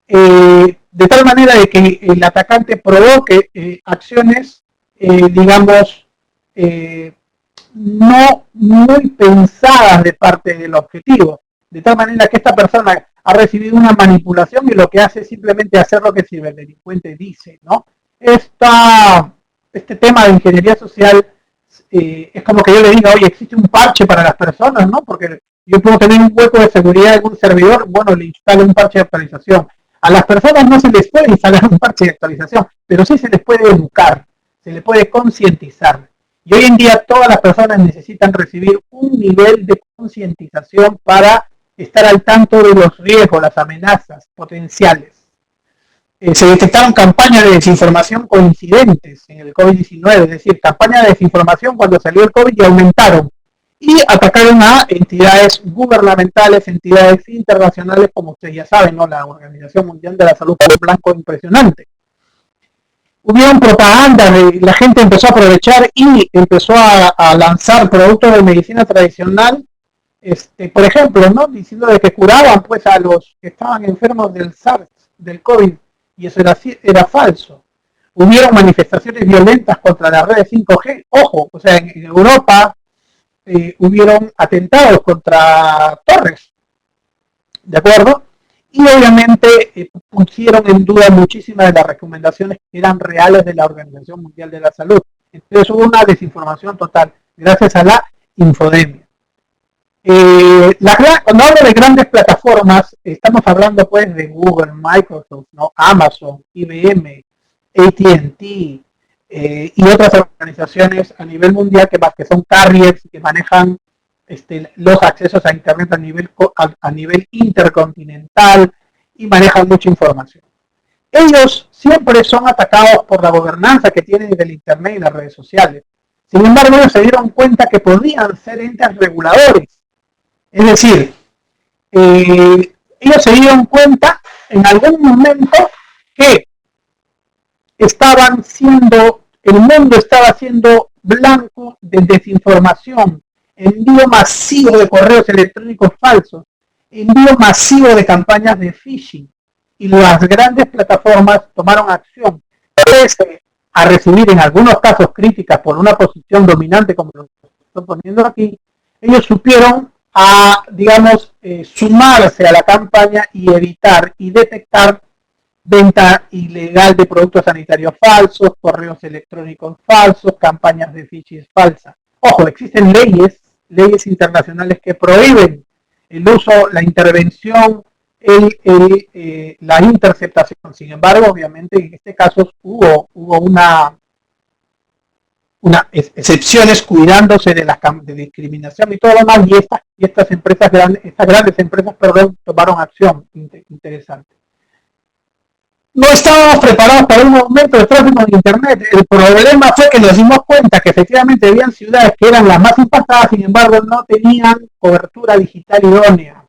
de tal manera de que el atacante provoque acciones, digamos, no muy pensadas de parte del objetivo, de tal manera que esta persona ha recibido una manipulación y lo que hace es simplemente hacer lo que el ciberdelincuente dice, ¿no? Este tema de ingeniería social es como que yo le diga, oye, existe un parche para las personas, ¿no? Porque yo puedo tener un hueco de seguridad en un servidor, bueno, le instalo un parche de actualización. A las personas no se les puede instalar un parche de actualización, pero sí se les puede educar, se les puede concientizar. Y hoy en día todas las personas necesitan recibir un nivel de concientización para estar al tanto de los riesgos, las amenazas potenciales. Se detectaron campañas de desinformación coincidentes en el COVID-19, es decir, campañas de desinformación cuando salió el COVID y aumentaron. Y atacaron a entidades gubernamentales, entidades internacionales, como ustedes ya saben, ¿no? La Organización Mundial de la Salud fue un blanco impresionante. Hubieron propaganda, la gente empezó a aprovechar y empezó a lanzar productos de medicina tradicional, por ejemplo, ¿no? Diciendo de que curaban pues a los que estaban enfermos del SARS, del COVID, y eso era falso. Hubieron manifestaciones violentas contra las redes 5G, ojo, o sea, en Europa hubieron atentados contra torres, ¿de acuerdo? Y obviamente pusieron en duda muchísimas de las recomendaciones que eran reales de la Organización Mundial de la Salud. Entonces hubo una desinformación total, gracias a la infodemia. Cuando hablo de grandes plataformas, estamos hablando pues de Google, Microsoft, ¿no? Amazon, IBM, AT&T, y otras organizaciones a nivel mundial que son carriers, que manejan los accesos a Internet a nivel intercontinental y manejan mucha información. Ellos siempre son atacados por la gobernanza que tienen del Internet y las redes sociales. Sin embargo, ellos se dieron cuenta que podían ser entes reguladores. Es decir, ellos se dieron cuenta en algún momento que el mundo estaba siendo blanco de desinformación, envío masivo de correos electrónicos falsos, envío masivo de campañas de phishing, y las grandes plataformas tomaron acción. Pese a recibir en algunos casos críticas por una posición dominante, como lo estoy poniendo aquí, ellos supieron digamos, sumarse a la campaña y evitar y detectar venta ilegal de productos sanitarios falsos, correos electrónicos falsos, campañas de phishing falsas. Ojo, existen leyes internacionales que prohíben el uso, la intervención, la interceptación. Sin embargo, obviamente, en este caso hubo excepciones cuidándose de discriminación y todo lo demás, y estas y estas grandes empresas, tomaron acción interesante. No estábamos preparados para un aumento de tráfico en Internet. El problema fue que nos dimos cuenta que efectivamente habían ciudades que eran las más impactadas, sin embargo no tenían cobertura digital idónea.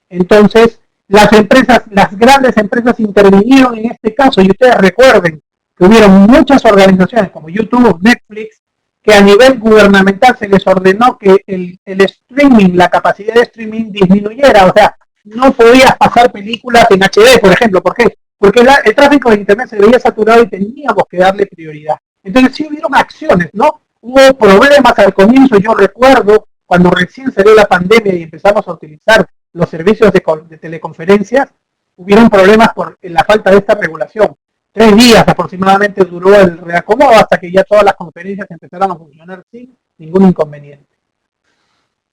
Entonces, las grandes empresas intervinieron en este caso, y ustedes recuerden que hubieron muchas organizaciones como YouTube, Netflix, que a nivel gubernamental se les ordenó que el streaming, la capacidad de streaming disminuyera, o sea, no podías pasar películas en HD, por ejemplo. ¿Por qué? Porque el tráfico de Internet se veía saturado y teníamos que darle prioridad. Entonces sí hubieron acciones, ¿no? Hubo problemas al comienzo. Yo recuerdo cuando recién salió la pandemia y empezamos a utilizar los servicios de teleconferencias, hubieron problemas por la falta de esta regulación. 3 días aproximadamente duró el reacomodo hasta que ya todas las conferencias empezaron a funcionar sin ningún inconveniente.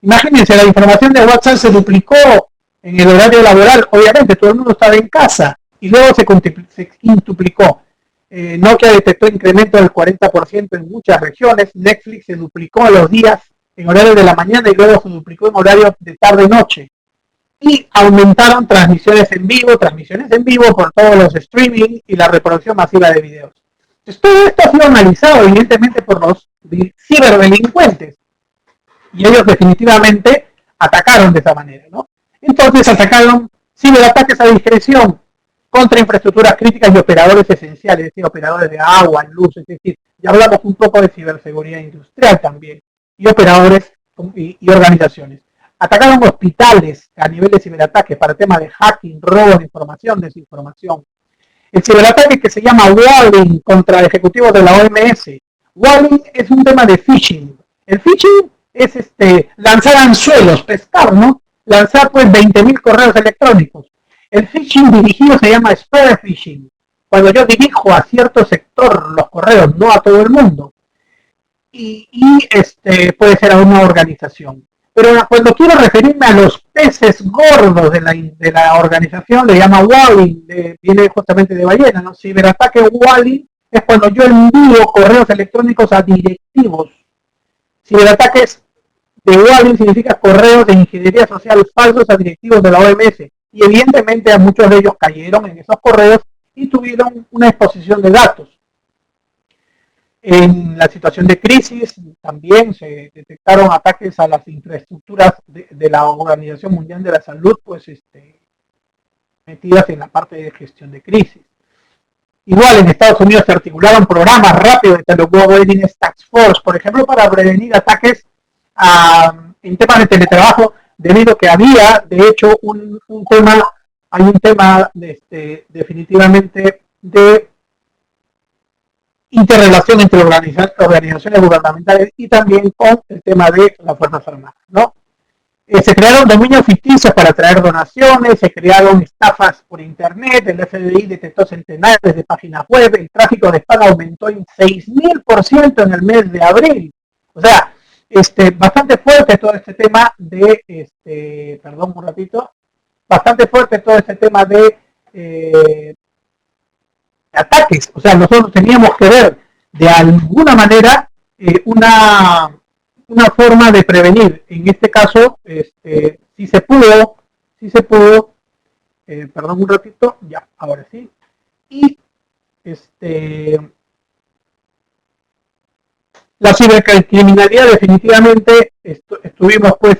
Imagínense, la información de WhatsApp se duplicó en el horario laboral. Obviamente todo el mundo estaba en casa y luego se quintuplicó. Nokia detectó incremento del 40% en muchas regiones. Netflix se duplicó a los días en horario de la mañana y luego se duplicó en horario de tarde-noche. Y aumentaron transmisiones en vivo por todos los streaming y la reproducción masiva de videos. Entonces, todo esto ha sido analizado evidentemente por los ciberdelincuentes y ellos definitivamente atacaron de esa manera, ¿no? Entonces atacaron ciberataques a discreción contra infraestructuras críticas y operadores esenciales, es decir, operadores de agua, luz, es decir, ya hablamos un poco de ciberseguridad industrial también, y operadores y organizaciones. Atacaron hospitales a nivel de ciberataques para temas de hacking, robo de información, desinformación. El ciberataque que se llama Walling contra ejecutivos de la OMS. Walling es un tema de phishing. El phishing es lanzar anzuelos, pescar, ¿no? Lanzar pues 20.000 correos electrónicos. El phishing dirigido se llama spear phishing. Cuando yo dirijo a cierto sector los correos, no a todo el mundo. Y puede ser a una organización. Pero cuando quiero referirme a los peces gordos de la organización, le llama Walling, viene justamente de ballena, ¿no? Ciberataque Walling es cuando yo envío correos electrónicos a directivos. Ciberataques de Walling significa correos de ingeniería social falsos a directivos de la OMS. Y evidentemente a muchos de ellos cayeron en esos correos y tuvieron una exposición de datos. En la situación de crisis también se detectaron ataques a las infraestructuras de la Organización Mundial de la Salud, pues metidas en la parte de gestión de crisis. Igual en Estados Unidos se articularon programas rápidos de Teleworld Task Force, por ejemplo, para prevenir ataques en temas de teletrabajo, debido a que había, de hecho, hay un tema definitivamente de interrelación entre organizaciones gubernamentales y también con el tema de las Fuerzas Armadas, ¿no? Se crearon dominios ficticios para atraer donaciones, se crearon estafas por internet, el FBI detectó centenares de páginas web, el tráfico de spam aumentó en 6.000% en el mes de abril. O sea, bastante fuerte todo este tema de, perdón un ratito, bastante fuerte todo este tema de ataques. O sea, nosotros teníamos que ver de alguna manera una forma de prevenir. En este caso, si se pudo, perdón un ratito, ya, ahora sí. Y la cibercriminalidad definitivamente estuvimos pues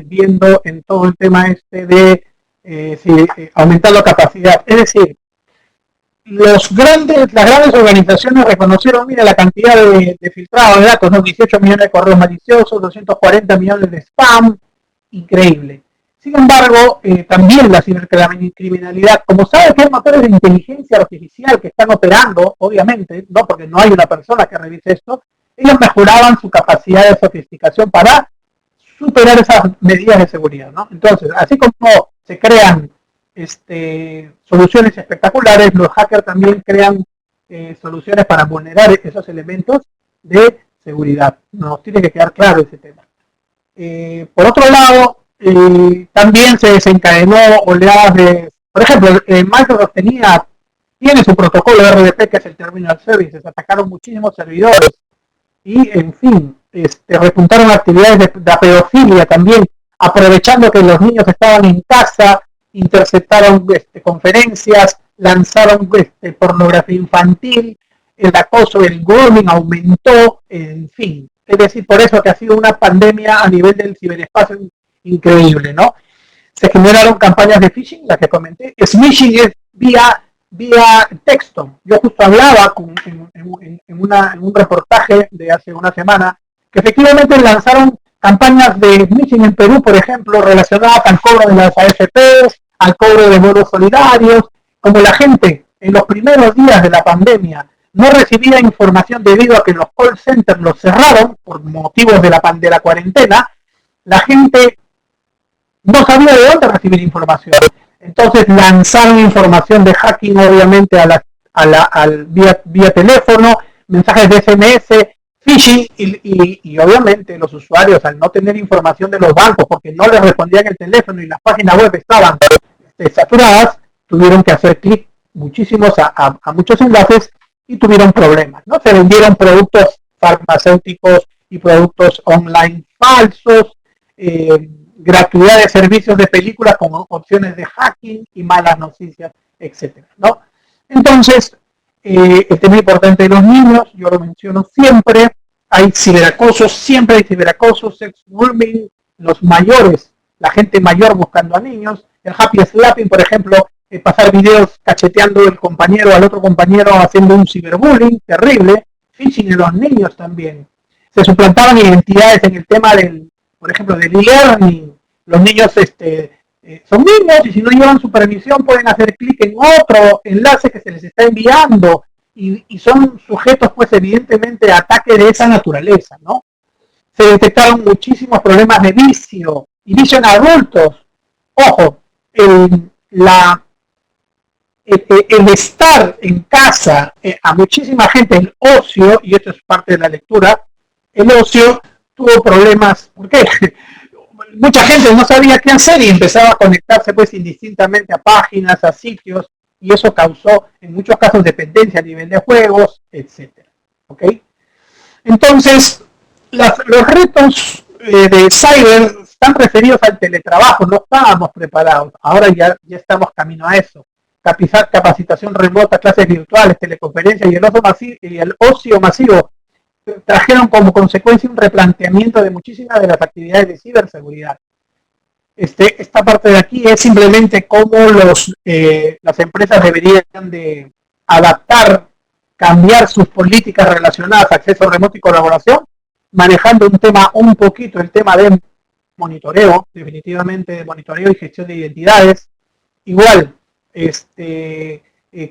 viendo en todo el tema de aumentar la capacidad. Es decir, las grandes organizaciones reconocieron, mira, la cantidad de filtrado de datos, ¿no? 18 millones de correos maliciosos, 240 millones de spam, increíble. Sin embargo, también la cibercriminalidad, como sabe que hay motores de inteligencia artificial que están operando, obviamente, no porque no hay una persona que revise esto, ellos mejoraban su capacidad de sofisticación para superar esas medidas de seguridad, ¿no? Entonces, así como se crean soluciones espectaculares, los hackers también crean soluciones para vulnerar esos elementos de seguridad. Nos tiene que quedar claro ese tema. Por otro lado, también se desencadenó oleadas de, por ejemplo, Microsoft tiene su protocolo RDP, que es el Terminal Services, atacaron muchísimos servidores y, en fin, repuntaron actividades de pedofilia también. aprovechando que los niños estaban en casa, interceptaron conferencias, lanzaron pornografía infantil, el acoso, el grooming aumentó, en fin. Es decir, por eso que ha sido una pandemia a nivel del ciberespacio increíble, ¿no? Se generaron campañas de phishing, las que comenté. Smishing es vía texto. Yo justo hablaba en un reportaje de hace una semana que efectivamente lanzaron campañas de smishing en Perú, por ejemplo, relacionadas al cobro de las AFPs, al cobro de bonos solidarios. Como la gente en los primeros días de la pandemia no recibía información debido a que los call centers los cerraron por motivos de la cuarentena, la gente no sabía de dónde recibir información. Entonces lanzaron información de hacking, obviamente, vía teléfono, mensajes de SMS, phishing, y obviamente los usuarios, al no tener información de los bancos, porque no les respondían el teléfono y las páginas web estaban saturadas, tuvieron que hacer clic muchísimos a muchos enlaces y tuvieron problemas, ¿no? Se vendieron productos farmacéuticos y productos online falsos, gratuidad de servicios de películas con opciones de hacking y malas noticias, etcétera, ¿no? Entonces, el tema importante de los niños, yo lo menciono siempre, hay ciberacoso, siempre hay ciberacoso, sex grooming, los mayores, la gente mayor buscando a niños, el happy slapping, por ejemplo, pasar videos cacheteando el compañero al otro compañero haciendo un ciberbullying terrible, phishing en los niños también. Se suplantaban identidades en el tema del, por ejemplo, del e-learning. Los niños son niños y si no llevan su permisión pueden hacer clic en otro enlace que se les está enviando y son sujetos, pues, evidentemente, a ataques de esa naturaleza, ¿no? Se detectaron muchísimos problemas de vicio y vicio en adultos. Ojo, el estar en casa, a muchísima gente, el ocio, y esto es parte de la lectura, el ocio tuvo problemas. ¿Por qué? Mucha gente no sabía qué hacer y empezaba a conectarse, pues, indistintamente a páginas, a sitios, y eso causó en muchos casos dependencia a nivel de juegos, etcétera. ¿Ok? Entonces, los retos de cyber están referidos al teletrabajo. No estábamos preparados, ahora ya estamos camino a eso. Capacitación remota, clases virtuales, teleconferencias y el ocio masivo trajeron como consecuencia un replanteamiento de muchísimas de las actividades de ciberseguridad. Esta parte de aquí es simplemente cómo las empresas deberían de adaptar, cambiar sus políticas relacionadas a acceso remoto y colaboración, manejando un poquito el tema de monitoreo, definitivamente de monitoreo y gestión de identidades, igual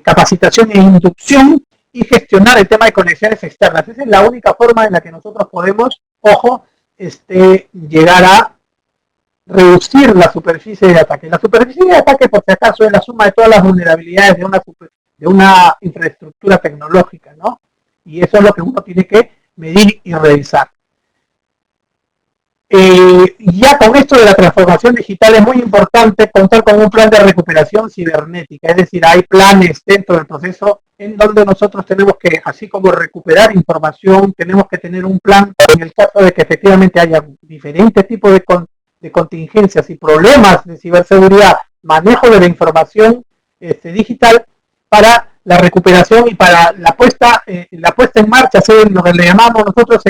capacitación e inducción, y gestionar el tema de conexiones externas. Esa es la única forma en la que nosotros podemos, llegar a reducir la superficie de ataque. La superficie de ataque, por si acaso, es la suma de todas las vulnerabilidades de una infraestructura tecnológica, ¿no? Y eso es lo que uno tiene que medir y revisar. Ya con esto de la transformación digital es muy importante contar con un plan de recuperación cibernética, es decir, hay planes dentro del proceso en donde nosotros tenemos que, así como recuperar información, tenemos que tener un plan en el caso de que efectivamente haya diferentes tipos de contingencias y problemas de ciberseguridad, manejo de la información digital para la recuperación y para la puesta en marcha, lo que le llamamos nosotros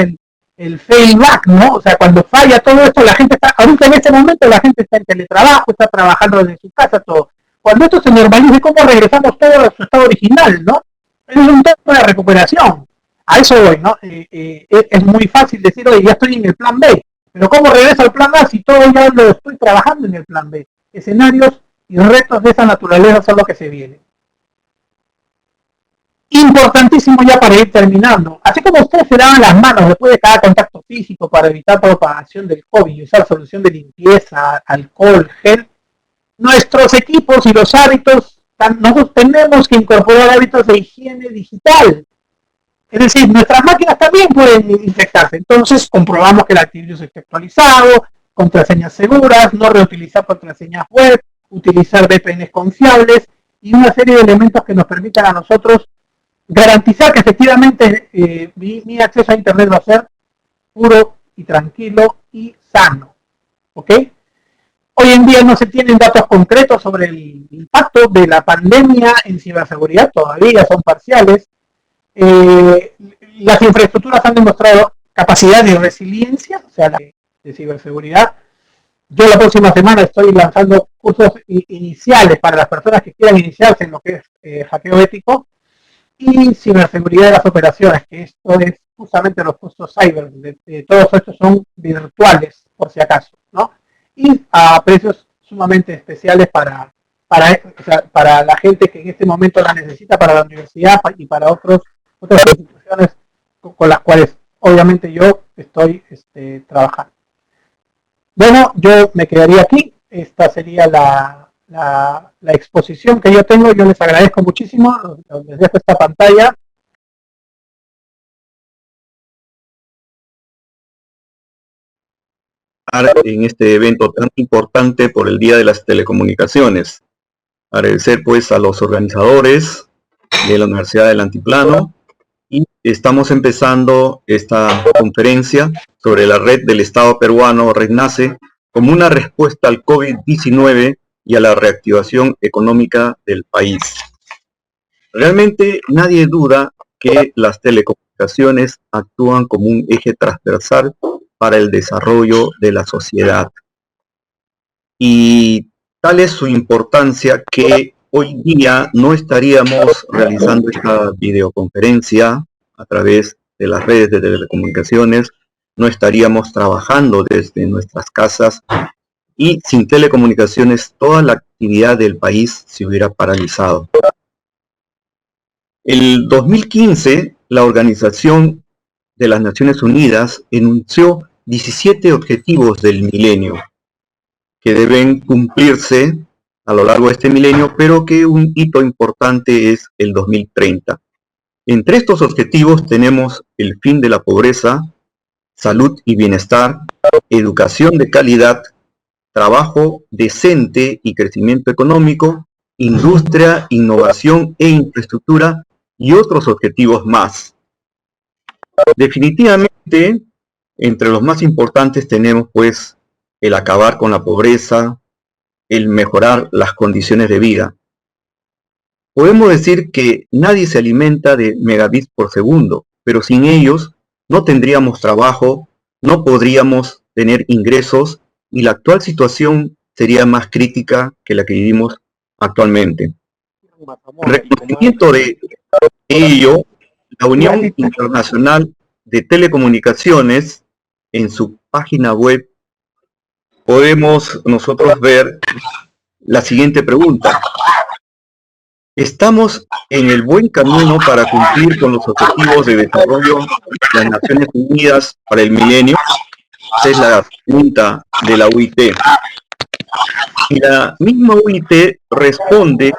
el failback, ¿no? O sea, cuando falla todo esto, la gente está, ahorita en este momento la gente está en teletrabajo, está trabajando desde su casa, todo. Cuando esto se normalice, ¿cómo regresamos todo a su estado original, no? Es un tema de recuperación. A eso voy, ¿no? Es muy fácil decir, oye, ya estoy en el plan B, pero ¿cómo regreso al plan A si todo ya lo estoy trabajando en el plan B? Escenarios y retos de esa naturaleza son los que se vienen. Importantísimo ya para ir terminando. Así como ustedes se lavan las manos después de cada contacto físico para evitar propagación del COVID y usar solución de limpieza, alcohol, gel, nuestros equipos y los hábitos, nosotros tenemos que incorporar hábitos de higiene digital. Es decir, nuestras máquinas también pueden infectarse. Entonces, comprobamos que el antivirus esté actualizado, contraseñas seguras, no reutilizar contraseñas web, utilizar VPNs confiables y una serie de elementos que nos permitan a nosotros garantizar que efectivamente mi acceso a Internet va a ser puro y tranquilo y sano. ¿Ok? Hoy en día no se tienen datos concretos sobre el impacto de la pandemia en ciberseguridad, todavía son parciales. Las infraestructuras han demostrado capacidad de resiliencia, o sea, de ciberseguridad. Yo la próxima semana estoy lanzando cursos iniciales para las personas que quieran iniciarse en lo que es hackeo ético y ciberseguridad de las operaciones, que esto es justamente los cursos cyber, todos estos son virtuales, por si acaso, ¿no? Y a precios sumamente especiales para la gente que en este momento la necesita, para la universidad y para otras instituciones con las cuales obviamente yo estoy trabajando. Bueno, yo me quedaría aquí. Esta sería la exposición que yo tengo. Yo les agradezco muchísimo. Les dejo esta pantalla. En este evento tan importante por el Día de las Telecomunicaciones. Agradecer pues a los organizadores de la Universidad del Altiplano y estamos empezando esta conferencia sobre la red del Estado peruano RedNace como una respuesta al COVID-19 y a la reactivación económica del país. Realmente nadie duda que las telecomunicaciones actúan como un eje transversal para el desarrollo de la sociedad. Y tal es su importancia que hoy día no estaríamos realizando esta videoconferencia a través de las redes de telecomunicaciones, no estaríamos trabajando desde nuestras casas y sin telecomunicaciones toda la actividad del país se hubiera paralizado. El 2015, la Organización de las Naciones Unidas enunció 17 objetivos del milenio que deben cumplirse a lo largo de este milenio, pero que un hito importante es el 2030. Entre estos objetivos tenemos el fin de la pobreza, salud y bienestar, educación de calidad, trabajo decente y crecimiento económico, industria, innovación e infraestructura y otros objetivos más. Definitivamente, entre los más importantes tenemos pues el acabar con la pobreza, el mejorar las condiciones de vida. Podemos decir que nadie se alimenta de megabits por segundo, pero sin ellos no tendríamos trabajo, no podríamos tener ingresos y la actual situación sería más crítica que la que vivimos actualmente. En reconocimiento de ello, la Unión Internacional de Telecomunicaciones, en su página web, podemos nosotros ver la siguiente pregunta. ¿Estamos en el buen camino para cumplir con los objetivos de desarrollo de las Naciones Unidas para el milenio? Esa es la pregunta de la UIT. Y la misma UIT responde: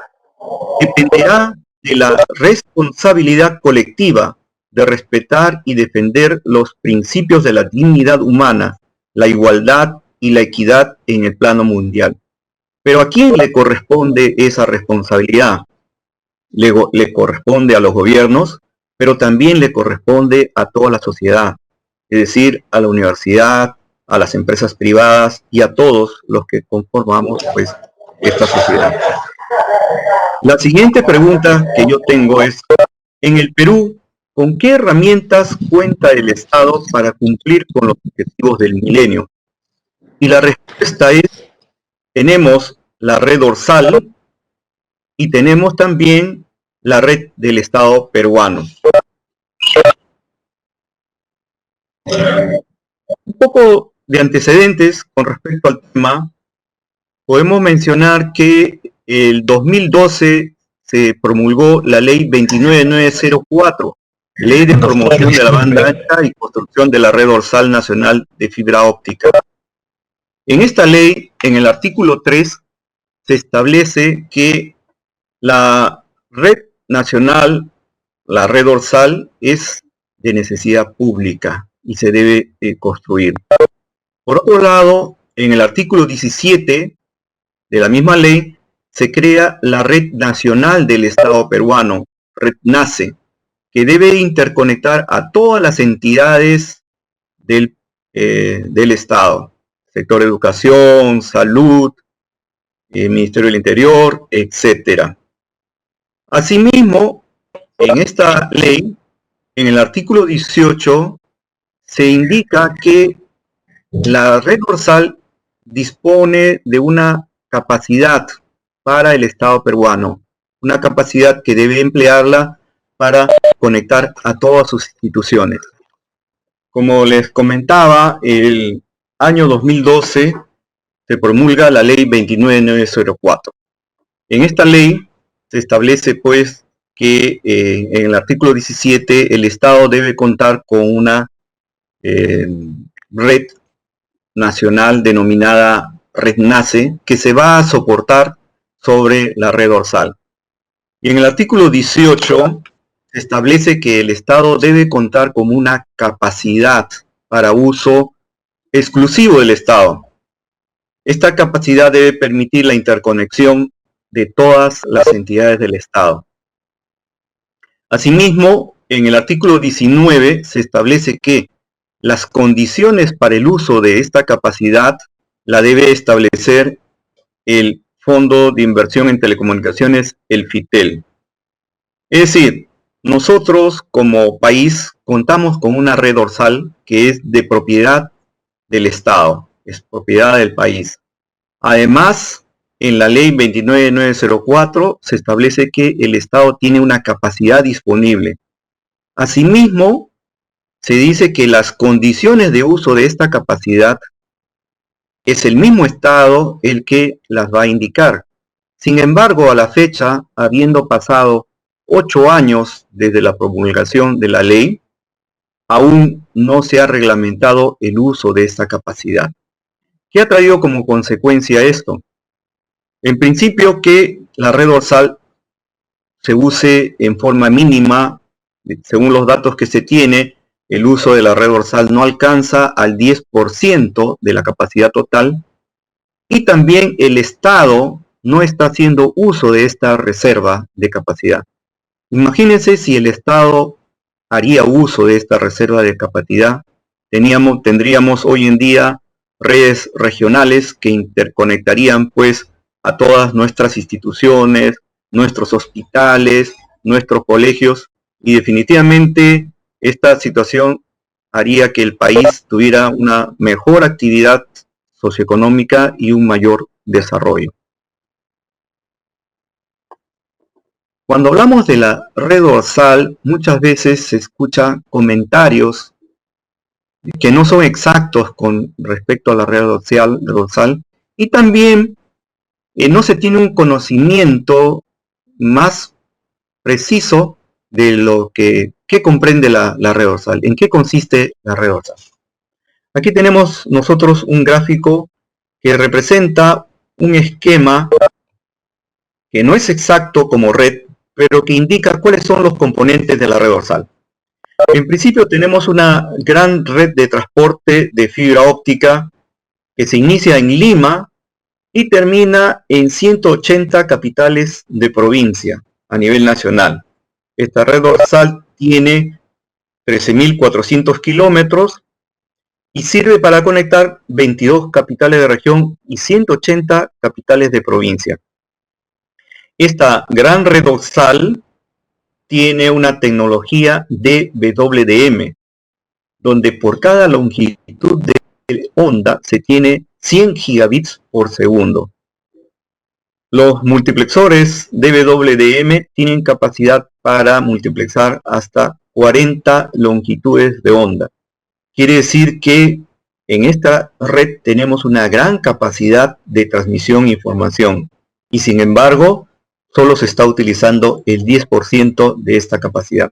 dependerá de la responsabilidad colectiva de respetar y defender los principios de la dignidad humana, la igualdad y la equidad en el plano mundial. Pero ¿a quién le corresponde esa responsabilidad? Le corresponde a los gobiernos, pero también le corresponde a toda la sociedad, es decir, a la universidad, a las empresas privadas y a todos los que conformamos pues esta sociedad. La siguiente pregunta que yo tengo es: en el Perú, ¿con qué herramientas cuenta el Estado para cumplir con los objetivos del milenio? Y la respuesta es: tenemos la red dorsal y tenemos también la red del Estado peruano. Un poco de antecedentes con respecto al tema. Podemos mencionar que el 2012 se promulgó la ley 29904, ley de promoción de la banda ancha y construcción de la red dorsal nacional de fibra óptica. En esta ley, en el artículo 3, se establece que la red nacional, la red dorsal, es de necesidad pública y se debe construir. Por otro lado, en el artículo 17 de la misma ley, se crea la Red Nacional del Estado Peruano, RedNace, que debe interconectar a todas las entidades del Estado. sector educación, salud, Ministerio del Interior, etcétera. Asimismo, en esta ley, en el artículo 18, se indica que la red dorsal dispone de una capacidad para el Estado peruano, una capacidad que debe emplearla para conectar a todas sus instituciones. Como les comentaba, el año 2012 se promulga la ley 29904. En esta ley se establece pues que en el artículo 17 el Estado debe contar con una red nacional denominada Red NACE, que se va a soportar sobre la red dorsal. Y en el artículo 18 se establece que el Estado debe contar con una capacidad para uso exclusivo del Estado. Esta capacidad debe permitir la interconexión de todas las entidades del Estado. Asimismo, en el artículo 19 se establece que las condiciones para el uso de esta capacidad la debe establecer el Fondo de Inversión en Telecomunicaciones, el FITEL. Es decir, nosotros como país contamos con una red dorsal que es de propiedad del Estado, es propiedad del país. Además, en la ley 29904 se establece que el Estado tiene una capacidad disponible. Asimismo, se dice que las condiciones de uso de esta capacidad es el mismo Estado el que las va a indicar. Sin embargo, a la fecha, habiendo pasado 8 años desde la promulgación de la ley, aún no se ha reglamentado el uso de esta capacidad. ¿Qué ha traído como consecuencia esto? En principio, que la red dorsal se use en forma mínima. Según los datos que se tiene, el uso de la red dorsal no alcanza al 10% de la capacidad total, y también el Estado no está haciendo uso de esta reserva de capacidad. Imagínense si el Estado haría uso de esta reserva de capacidad, tendríamos hoy en día redes regionales que interconectarían pues a todas nuestras instituciones, nuestros hospitales, nuestros colegios, y definitivamente esta situación haría que el país tuviera una mejor actividad socioeconómica y un mayor desarrollo. Cuando hablamos de la red dorsal, muchas veces se escuchan comentarios que no son exactos con respecto a la red dorsal, y también no se tiene un conocimiento más preciso de lo que comprende la red dorsal, en qué consiste la red dorsal. Aquí tenemos nosotros un gráfico que representa un esquema que no es exacto como red, pero que indica cuáles son los componentes de la red dorsal. En principio tenemos una gran red de transporte de fibra óptica que se inicia en Lima y termina en 180 capitales de provincia a nivel nacional. Esta red dorsal tiene 13.400 kilómetros y sirve para conectar 22 capitales de región y 180 capitales de provincia. Esta gran red dorsal tiene una tecnología DWDM, donde por cada longitud de onda se tiene 100 gigabits por segundo. Los multiplexores DWDM tienen capacidad para multiplexar hasta 40 longitudes de onda. Quiere decir que en esta red tenemos una gran capacidad de transmisión de información, y sin embargo solo se está utilizando el 10% de esta capacidad.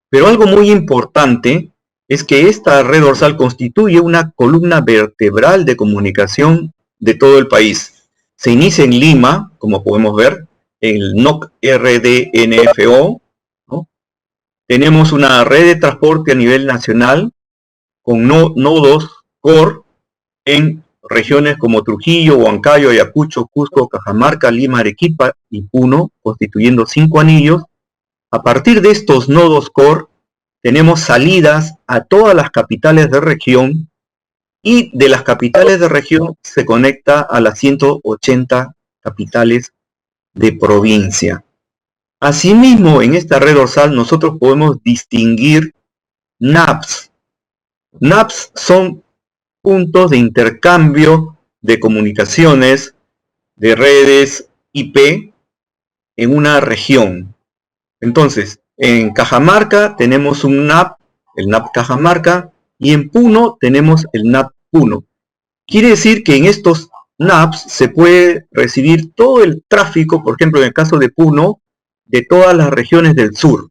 Pero algo muy importante es que esta red dorsal constituye una columna vertebral de comunicación de todo el país. Se inicia en Lima, como podemos ver, el NOC RDNFO, ¿no? Tenemos una red de transporte a nivel nacional con nodos core en regiones como Trujillo, Huancayo, Ayacucho, Cusco, Cajamarca, Lima, Arequipa y Puno, constituyendo 5 anillos. A partir de estos nodos core tenemos salidas a todas las capitales de región y de las capitales de región se conecta a las 180 capitales de provincia. Asimismo, en esta red dorsal nosotros podemos distinguir NAPs. NAPs son puntos de intercambio de comunicaciones, de redes IP en una región. Entonces, en Cajamarca tenemos un NAP, el NAP Cajamarca, y en Puno tenemos el NAP Puno. Quiere decir que en estos NAPs se puede recibir todo el tráfico, por ejemplo, en el caso de Puno, de todas las regiones del sur.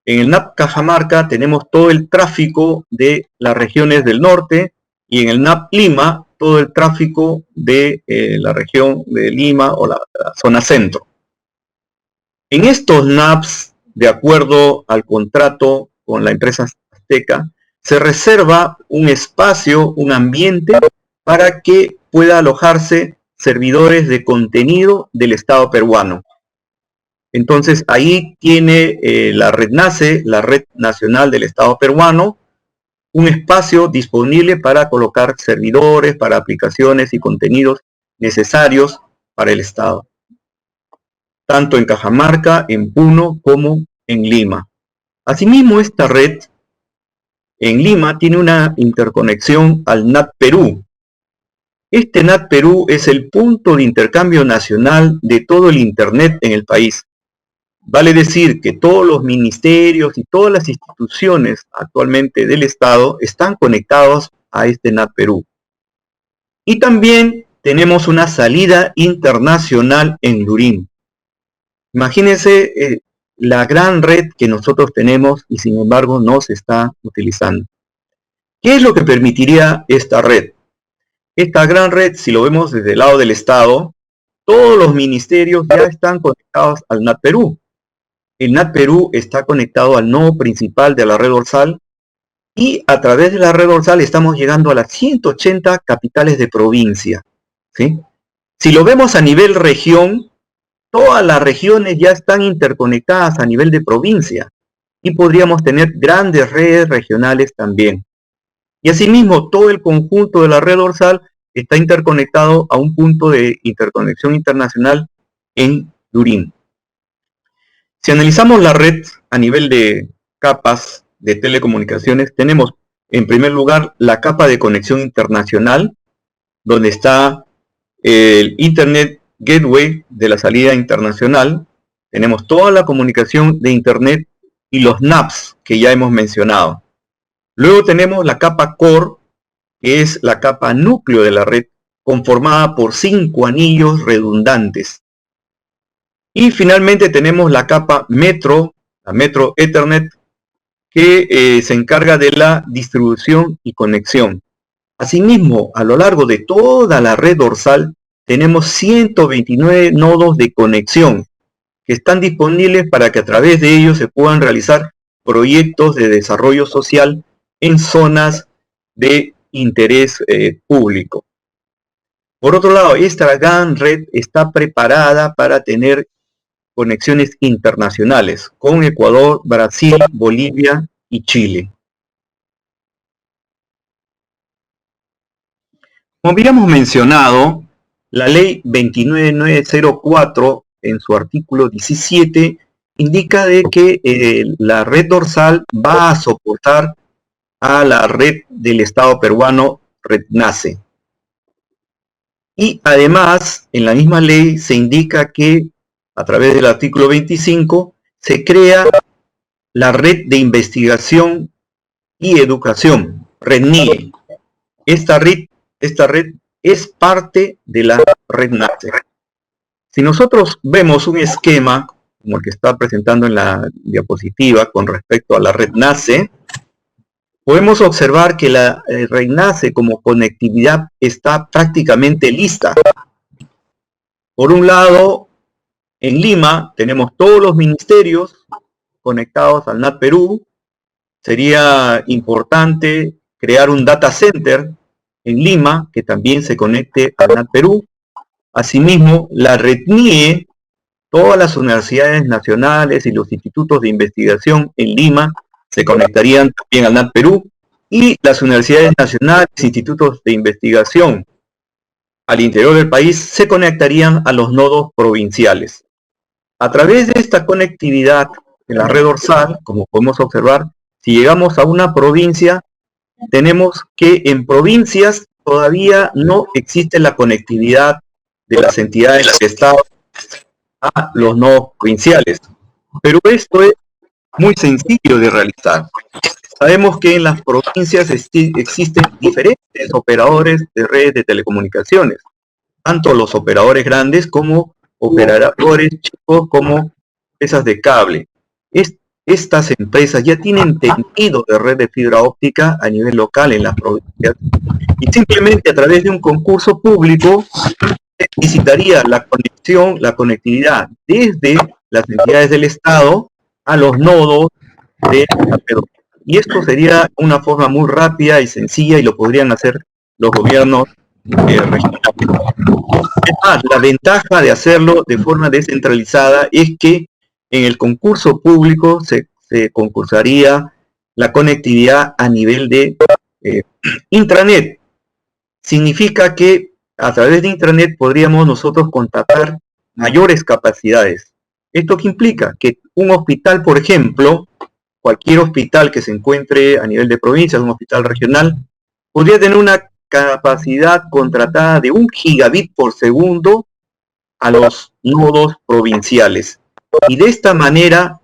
En el NAP Cajamarca tenemos todo el tráfico de las regiones del norte, y en el NAP Lima todo el tráfico de la región de Lima o la zona centro. En estos NAPs, de acuerdo al contrato con la empresa Azteca, se reserva un espacio, un ambiente para que pueda alojarse servidores de contenido del Estado peruano. Entonces ahí tiene la red NACE, la Red Nacional del Estado Peruano, un espacio disponible para colocar servidores, para aplicaciones y contenidos necesarios para el Estado, tanto en Cajamarca, en Puno, como en Lima. Asimismo, esta red en Lima tiene una interconexión al NAT Perú. Este NAT Perú es el punto de intercambio nacional de todo el Internet en el país. Vale decir que todos los ministerios y todas las instituciones actualmente del Estado están conectados a este NAT Perú. Y también tenemos una salida internacional en Lurín. Imagínense la gran red que nosotros tenemos y sin embargo no se está utilizando. ¿Qué es lo que permitiría esta red? Esta gran red, si lo vemos desde el lado del Estado, todos los ministerios ya están conectados al NAT Perú. El NAT Perú está conectado al nodo principal de la red dorsal y a través de la red dorsal estamos llegando a las 180 capitales de provincia, ¿sí? Si lo vemos a nivel región, todas las regiones ya están interconectadas a nivel de provincia y podríamos tener grandes redes regionales también. Y asimismo, todo el conjunto de la red dorsal está interconectado a un punto de interconexión internacional en Lurín. Si analizamos la red a nivel de capas de telecomunicaciones, tenemos en primer lugar la capa de conexión internacional, donde está el Internet Gateway de la salida internacional. Tenemos toda la comunicación de Internet y los NAPs que ya hemos mencionado. Luego tenemos la capa Core, que es la capa núcleo de la red, conformada por 5 anillos redundantes. Y finalmente tenemos la capa Metro, la Metro Ethernet, que se encarga de la distribución y conexión. Asimismo, a lo largo de toda la red dorsal, tenemos 129 nodos de conexión que están disponibles para que a través de ellos se puedan realizar proyectos de desarrollo social en zonas de interés público. Por otro lado, esta gran red está preparada para tener conexiones internacionales con Ecuador, Brasil, Bolivia y Chile. Como habíamos mencionado, la ley 29904 en su artículo 17 indica de que la red dorsal va a soportar a la red del Estado peruano, Red NACE. Y además, en la misma ley se indica que a través del artículo 25 se crea la red de investigación y educación, REDNIE. Esta red es parte de la red NACE. Si nosotros vemos un esquema, como el que está presentando en la diapositiva con respecto a la red NACE, podemos observar que la red NACE como conectividad está prácticamente lista. Por un lado, en Lima tenemos todos los ministerios conectados al NAT Perú. Sería importante crear un data center en Lima que también se conecte al NAT Perú. Asimismo, la REDNIE, todas las universidades nacionales y los institutos de investigación en Lima se conectarían también al NAT Perú. y las universidades nacionales, institutos de investigación al interior del país se conectarían a los nodos provinciales. A través de esta conectividad en la red dorsal, como podemos observar, si llegamos a una provincia, tenemos que en provincias todavía no existe la conectividad de las entidades del Estado a los nodos provinciales. Pero esto es muy sencillo de realizar. Sabemos que en las provincias existen diferentes operadores de redes de telecomunicaciones, tanto los operadores grandes como operadores chicos como empresas de cable. Estas empresas ya tienen tendido de red de fibra óptica a nivel local en las provincias y simplemente a través de un concurso público se licitaría la conexión, la conectividad desde las entidades del Estado a los nodos de la red. Y esto sería una forma muy rápida y sencilla y lo podrían hacer los gobiernos regionales. Es más, la ventaja de hacerlo de forma descentralizada es que en el concurso público se concursaría la conectividad a nivel de intranet. Significa que a través de intranet podríamos nosotros contratar mayores capacidades. ¿Esto qué implica? Que un hospital, por ejemplo, cualquier hospital que se encuentre a nivel de provincia, un hospital regional, podría tener una capacidad contratada de 1 gigabit por segundo a los nodos provinciales. Y de esta manera,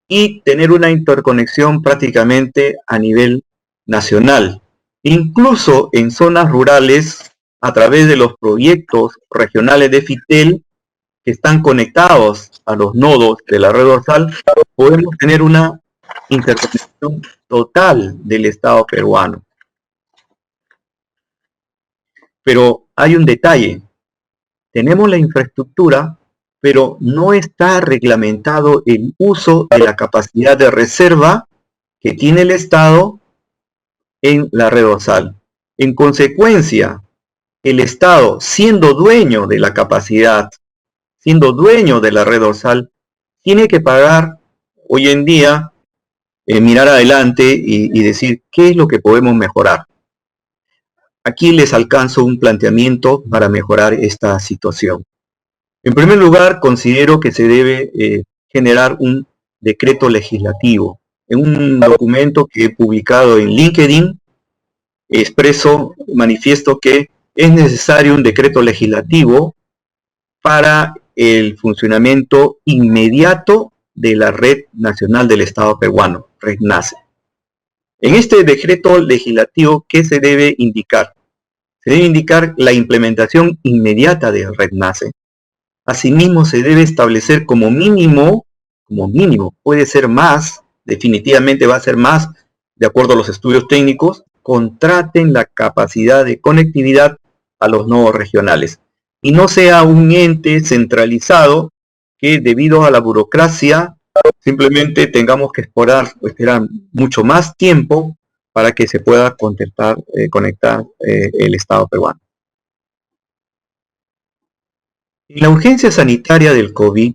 y tener una interconexión prácticamente a nivel nacional. Incluso en zonas rurales, a través de los proyectos regionales de FITEL, que están conectados a los nodos de la red dorsal, podemos tener una interconexión total del Estado peruano. Pero hay un detalle. Tenemos la infraestructura, pero no está reglamentado el uso de la capacidad de reserva que tiene el Estado en la red dorsal. En consecuencia, el Estado, siendo dueño de la capacidad, siendo dueño de la red dorsal, tiene que pagar hoy en día, mirar adelante y decir qué es lo que podemos mejorar. Aquí les alcanzo un planteamiento para mejorar esta situación. En primer lugar, considero que se debe generar un decreto legislativo. En un documento que he publicado en LinkedIn, manifiesto que es necesario un decreto legislativo para el funcionamiento inmediato de la Red Nacional del Estado Peruano, REDNACE. En este decreto legislativo, ¿qué se debe indicar? Se debe indicar la implementación inmediata de REDNACE. Asimismo, se debe establecer como mínimo, puede ser más, definitivamente va a ser más, de acuerdo a los estudios técnicos, contraten la capacidad de conectividad a los nodos regionales. Y no sea un ente centralizado que debido a la burocracia simplemente tengamos que esperar mucho más tiempo para que se pueda conectar el Estado peruano. En la urgencia sanitaria del COVID,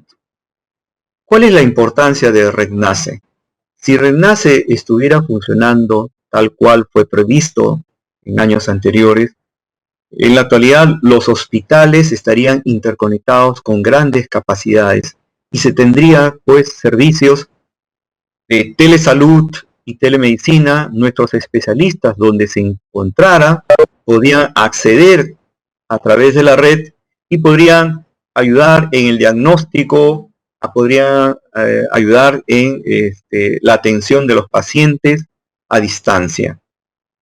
¿cuál es la importancia de REDNACE? Si REDNACE estuviera funcionando tal cual fue previsto en años anteriores, en la actualidad los hospitales estarían interconectados con grandes capacidades y se tendría pues servicios de telesalud y telemedicina. Nuestros especialistas donde se encontrara podían acceder a través de la red y podrían ayudar en el diagnóstico, podrían ayudar en la atención de los pacientes a distancia.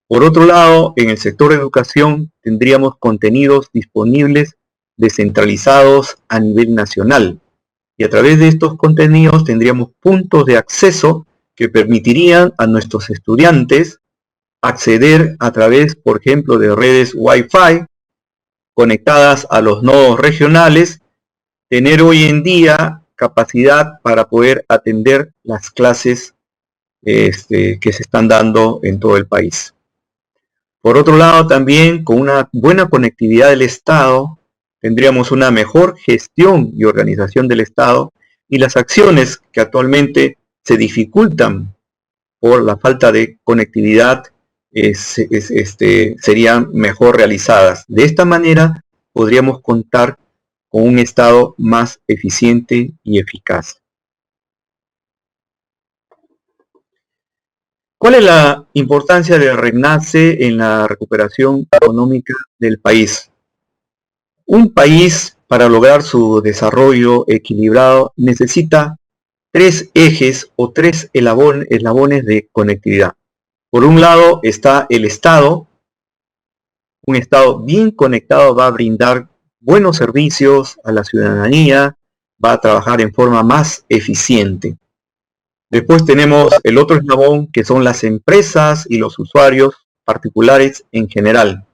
Por otro lado, en el sector de educación tendríamos contenidos disponibles descentralizados a nivel nacional. Y a través de estos contenidos tendríamos puntos de acceso que permitirían a nuestros estudiantes acceder a través, por ejemplo, de redes Wi-Fi conectadas a los nodos regionales, tener hoy en día capacidad para poder atender las clases que se están dando en todo el país. Por otro lado, también con una buena conectividad del Estado, tendríamos una mejor gestión y organización del Estado y las acciones que actualmente se dificultan por la falta de conectividad serían mejor realizadas. De esta manera podríamos contar con un Estado más eficiente y eficaz. ¿Cuál es la importancia del RENACE en la recuperación económica del país? Un país, para lograr su desarrollo equilibrado, necesita 3 ejes o 3 eslabones de conectividad. Por un lado está el Estado. Un Estado bien conectado va a brindar buenos servicios a la ciudadanía, va a trabajar en forma más eficiente. Después tenemos el otro eslabón, que son las empresas y los usuarios particulares en general.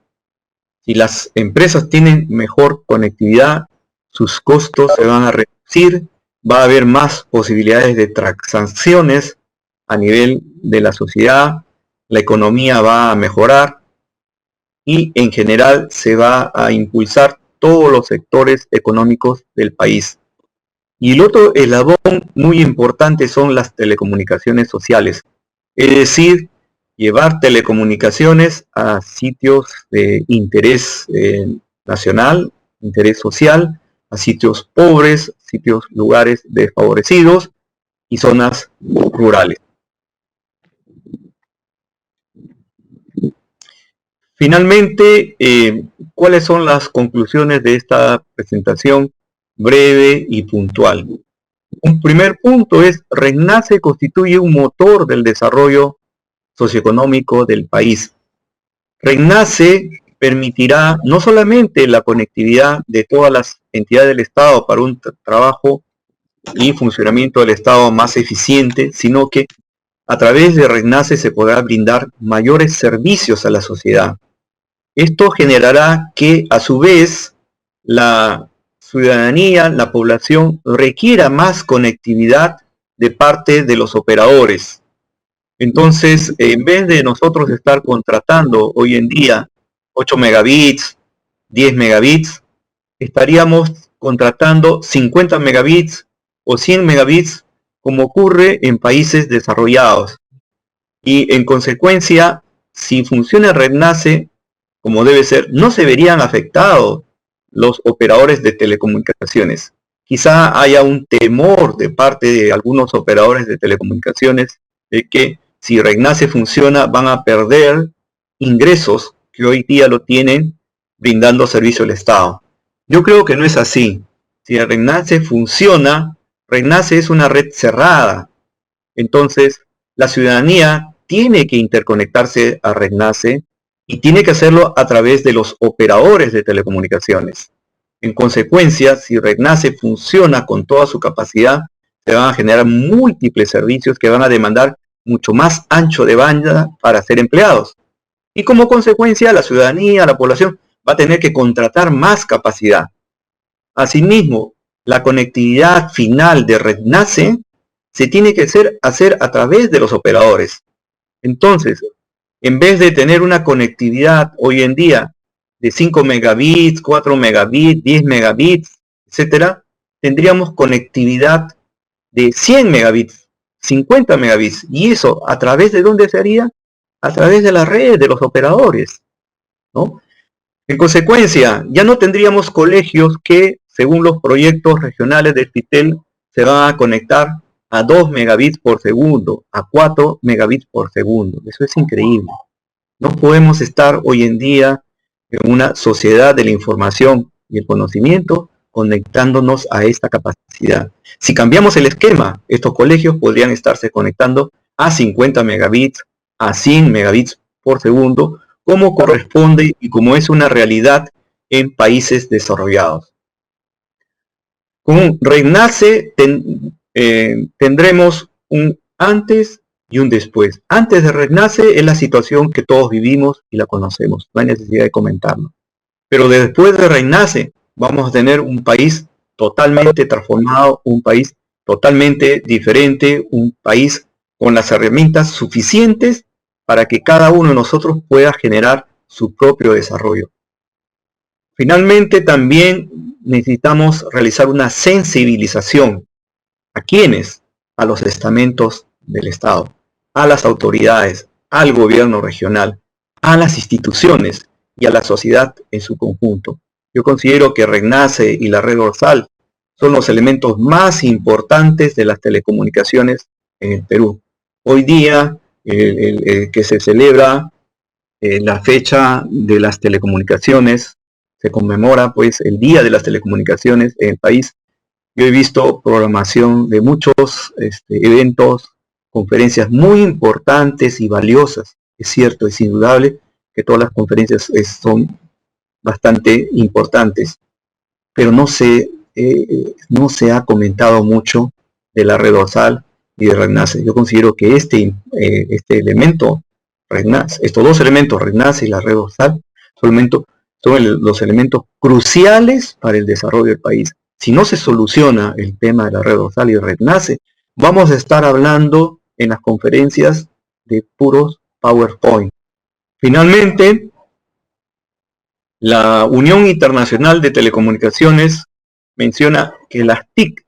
Si las empresas tienen mejor conectividad, sus costos se van a reducir, va a haber más posibilidades de transacciones a nivel de la sociedad, la economía va a mejorar y en general se va a impulsar todos los sectores económicos del país. Y el otro eslabón muy importante son las telecomunicaciones sociales, es decir, llevar telecomunicaciones a sitios de interés nacional, interés social, a sitios pobres, lugares desfavorecidos y zonas rurales. Finalmente, ¿cuáles son las conclusiones de esta presentación breve y puntual? Un primer punto es: RENACE constituye un motor del desarrollo socioeconómico del país. RENACE permitirá no solamente la conectividad de todas las entidades del Estado para un trabajo y funcionamiento del Estado más eficiente, sino que a través de RENACE se podrá brindar mayores servicios a la sociedad. Esto generará que, a su vez, la ciudadanía, la población, requiera más conectividad de parte de los operadores. Entonces, en vez de nosotros estar contratando hoy en día 8 megabits, 10 megabits, estaríamos contratando 50 megabits o 100 megabits, como ocurre en países desarrollados. Y en consecuencia, si funciona RENACE como debe ser, no se verían afectados los operadores de telecomunicaciones. Quizá haya un temor de parte de algunos operadores de telecomunicaciones de que si RENACE funciona van a perder ingresos que hoy día lo tienen brindando servicio al Estado. Yo creo que no es así. Si RENACE funciona, RENACE es una red cerrada. Entonces, la ciudadanía tiene que interconectarse a RENACE y tiene que hacerlo a través de los operadores de telecomunicaciones. En consecuencia, si RENACE funciona con toda su capacidad, se van a generar múltiples servicios que van a demandar mucho más ancho de banda para ser empleados. Y como consecuencia, la ciudadanía, la población, va a tener que contratar más capacidad. Asimismo, la conectividad final de RENACE se tiene que hacer a través de los operadores. Entonces, en vez de tener una conectividad hoy en día de 5 megabits, 4 megabits, 10 megabits, etcétera, tendríamos conectividad de 100 megabits, 50 megabits. ¿Y eso a través de dónde se haría? A través de la red, de los operadores, ¿no? En consecuencia, ya no tendríamos colegios que, según los proyectos regionales de FITEL, se van a conectar a 2 megabits por segundo, a 4 megabits por segundo. Eso es increíble. No podemos estar hoy en día en una sociedad de la información y el conocimiento conectándonos a esta capacidad. Si cambiamos el esquema, estos colegios podrían estarse conectando a 50 megabits, a 100 megabits por segundo, como corresponde y como es una realidad en países desarrollados. Con RENACE tendremos un antes y un después. Antes de RENACE es la situación que todos vivimos y la conocemos, no hay necesidad de comentarlo. Pero después de RENACE vamos a tener un país totalmente transformado, un país totalmente diferente, un país con las herramientas suficientes para que cada uno de nosotros pueda generar su propio desarrollo. Finalmente, también necesitamos realizar una sensibilización. ¿A quiénes? A los estamentos del Estado, a las autoridades, al gobierno regional, a las instituciones y a la sociedad en su conjunto. Yo considero que RENACE y la red dorsal son los elementos más importantes de las telecomunicaciones en el Perú. Hoy día, que se celebra la fecha de las telecomunicaciones, se conmemora pues el Día de las Telecomunicaciones en el país. Yo he visto programación de muchos eventos, conferencias muy importantes y valiosas. Es cierto, es indudable que todas las conferencias son bastante importantes, pero no se ha comentado mucho de la red dorsal y de RENACE. Yo considero que este elemento, RENACE, estos dos elementos, RENACE y la red dorsal, son los elementos cruciales para el desarrollo del país. Si no se soluciona el tema de la red dorsal y RENACE, vamos a estar hablando en las conferencias de puros PowerPoint. Finalmente, la Unión Internacional de Telecomunicaciones menciona que las TIC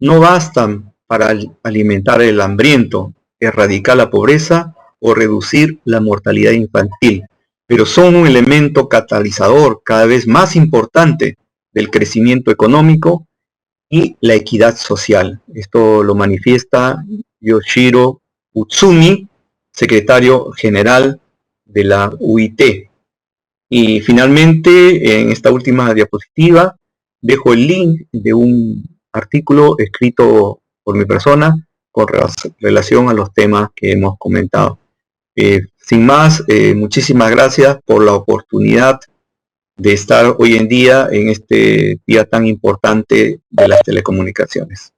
no bastan para alimentar el hambriento, erradicar la pobreza o reducir la mortalidad infantil, pero son un elemento catalizador cada vez más importante del crecimiento económico y la equidad social. Esto lo manifiesta Yoshiro Utsumi, secretario general de la UIT. Y finalmente, en esta última diapositiva, dejo el link de un artículo escrito por mi persona con relación a los temas que hemos comentado. Sin más, muchísimas gracias por la oportunidad de estar hoy en día en este día tan importante de las telecomunicaciones.